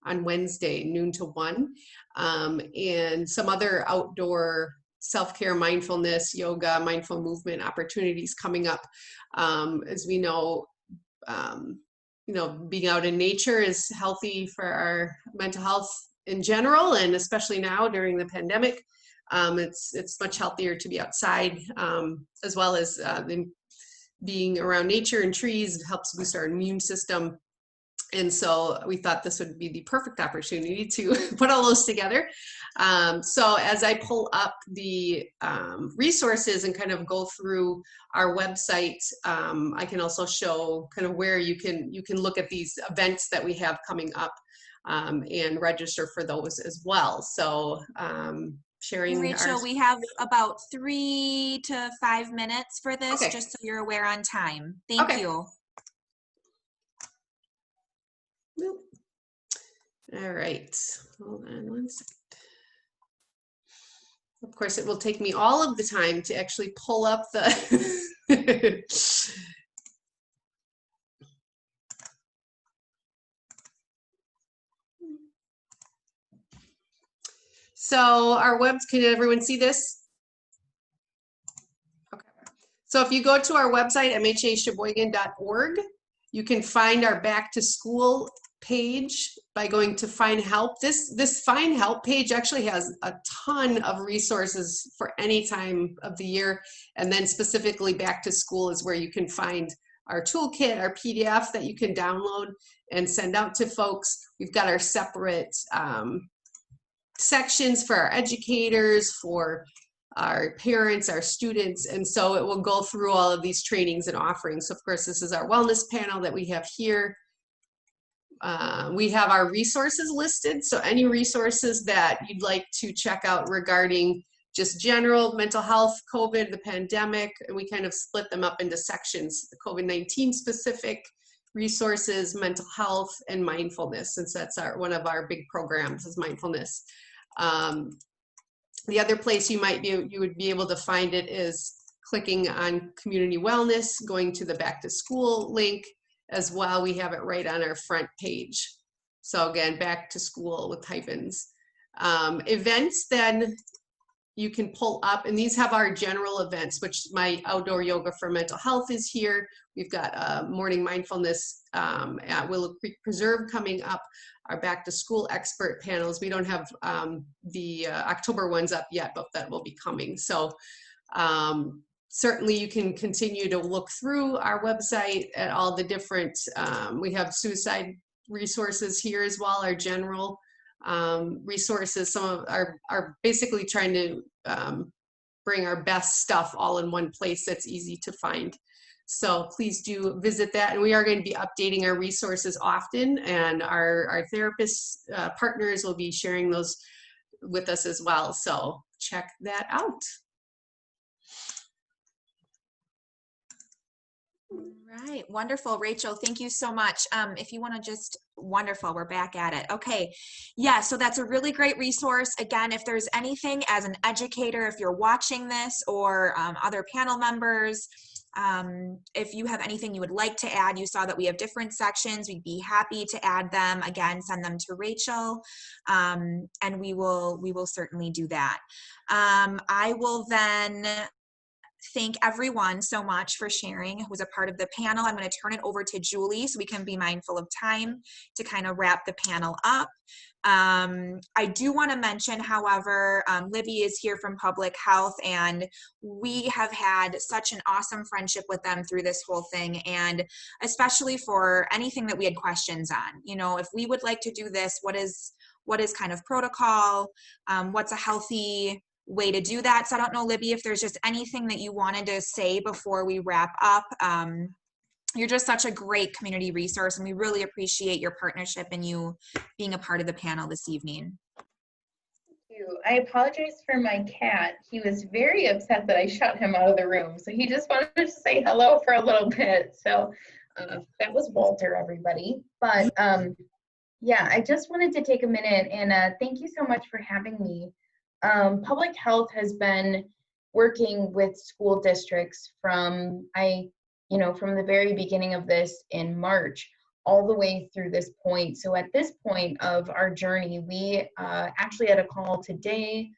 on Wednesday, noon to 1, and some other outdoor self-care, mindfulness, yoga, mindful movement opportunities coming up. As we know, being out in nature is healthy for our mental health in general, and especially now during the pandemic. It's much healthier to be outside, as well as being around nature and trees helps boost our immune system. And so we thought this would be the perfect opportunity to put all those together. So as I pull up the resources and kind of go through our website, I can also show kind of where you can look at these events that we have coming up and register for those as well. So sharing. Rachel, we have about 3 to 5 minutes for this, Okay. just so you're aware on time. Thank you. All right, hold on one second. Of course, it will take me all of the time to actually pull up the So our webs, can everyone see this? Okay. So if you go to our website, mhasheboygan.org, you can find our back to school page by going to find help. This find help page actually has a ton of resources for any time of the year, and then specifically back to school is where you can find our toolkit, our PDF that you can download and send out to folks. We've got our separate sections for our educators, for our parents, our students, and so it will go through all of these trainings and offerings. So of course, this is our wellness panel that we have here. We have our resources listed, so any resources that you'd like to check out regarding just general mental health, COVID, the pandemic, and we kind of split them up into sections, the COVID-19 specific resources, mental health, and mindfulness, since that's one of our big programs is mindfulness. The other place you would be able to find it is clicking on community wellness, going to the back to school link as well. We have it right on our front page. So again, back to school with hyphens. Events then you can pull up, and these have our general events, which my outdoor yoga for mental health is here. We've got morning mindfulness at Willow Creek Preserve coming up, our back to school expert panels. We don't have the October ones up yet, but that will be coming. So certainly you can continue to look through our website at all the different, we have suicide resources here as well, our general resources. Some of are basically trying to bring our best stuff all in one place that's easy to find. So please do visit that. And we are going to be updating our resources often, and our therapist partners will be sharing those with us as well. So check that out. All right, wonderful. Rachel, thank you so much. If you want to just, wonderful, we're back at it. Okay, yeah, so that's a really great resource. Again, if there's anything as an educator, if you're watching this, or other panel members, if you have anything you would like to add, you saw that we have different sections, we'd be happy to add them. Again, send them to Rachel, and we will certainly do that. I will then thank everyone so much for sharing who was a part of the panel. I'm going to turn it over to Julie so we can be mindful of time to kind of wrap the panel up. I do want to mention, however, Libby is here from Public Health, and we have had such an awesome friendship with them through this whole thing, and especially for anything that we had questions on. You know, if we would like to do this, what is kind of protocol? What's a healthy way to do that? So I don't know, Libby, if there's just anything that you wanted to say before we wrap up. You're just such a great community resource, and we really appreciate your partnership and you being a part of the panel this evening. you. I apologize for my cat. He was very upset that I shut him out of the room. So he just wanted to say hello for a little bit. So that was Walter, everybody. But yeah, I just wanted to take a minute and thank you so much for having me. Public health has been working with school districts from the very beginning of this in March all the way through this point. So at this point of our journey, we actually had a call today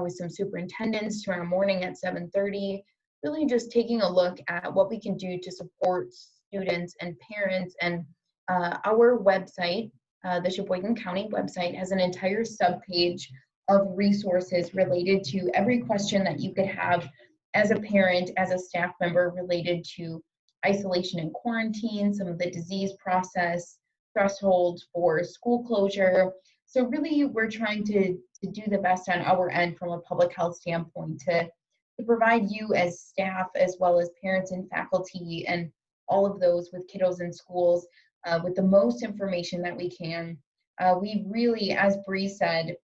with some superintendents tomorrow morning at 7:30, really just taking a look at what we can do to support students and parents. And our website, the Sheboygan County website, has an entire subpage of resources related to every question that you could have as a parent, as a staff member, related to isolation and quarantine, some of the disease process, thresholds for school closure. So really, we're trying to do the best on our end from a public health standpoint to provide you as staff, as well as parents and faculty and all of those with kiddos in schools with the most information that we can. We really, as Bree said,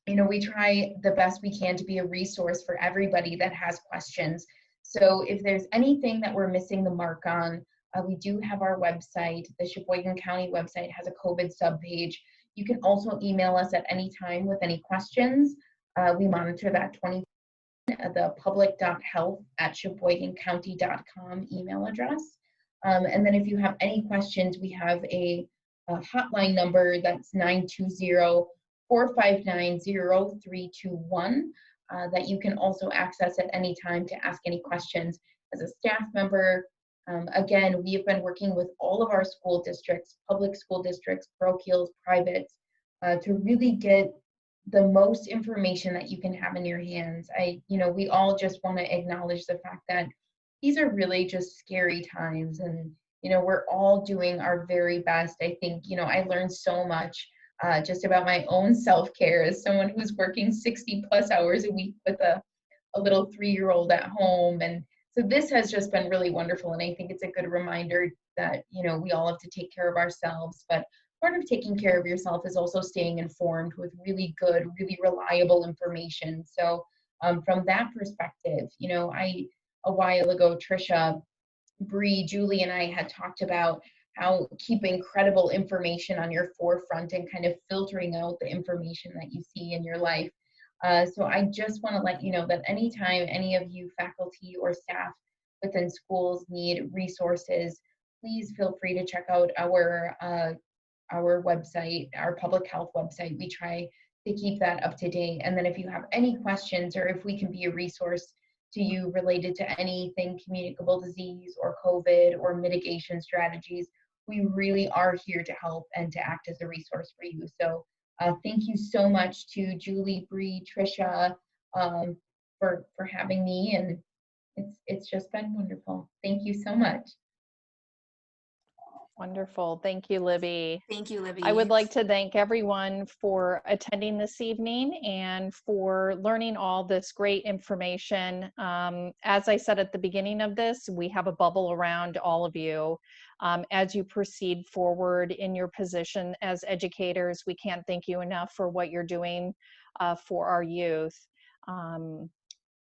we try the best we can to be a resource for everybody that has questions. So if there's anything that we're missing the mark on, we do have our website. The Sheboygan County website has a COVID subpage. You can also email us at any time with any questions. We monitor that 24/7, the public.health@sheboygancounty.com email address. And then if you have any questions, we have a hotline number that's 920-459-0321 that you can also access at any time to ask any questions as a staff member. Again, we have been working with all of our school districts, public school districts, parochials, privates, to really get the most information that you can have in your hands. We all just want to acknowledge the fact that these are really just scary times, and we're all doing our very best. I think I learned so much just about my own self-care as someone who's working 60 plus hours a week with a little 3-year-old at home. And so this has just been really wonderful. And I think it's a good reminder that, we all have to take care of ourselves, but part of taking care of yourself is also staying informed with really good, really reliable information. So from that perspective, a while ago, Trisha, Bree, Julie, and I had talked about how keeping credible information on your forefront and kind of filtering out the information that you see in your life. So I just want to let you know that anytime any of you faculty or staff within schools need resources, please feel free to check out our website, our public health website. We try to keep that up to date. And then if you have any questions, or if we can be a resource to you related to anything communicable disease or COVID or mitigation strategies, we really are here to help and to act as a resource for you. So thank you so much to Julie, Bree, Trisha for having me, and it's just been wonderful. Thank you so much. Wonderful. Thank you, Libby. Thank you, Libby. I would like to thank everyone for attending this evening and for learning all this great information. As I said at the beginning of this, we have a bubble around all of you. As you proceed forward in your position as educators, we can't thank you enough for what you're doing for our youth.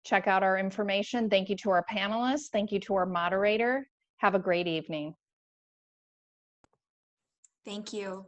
Check out our information. Thank you to our panelists. Thank you to our moderator. Have a great evening. Thank you.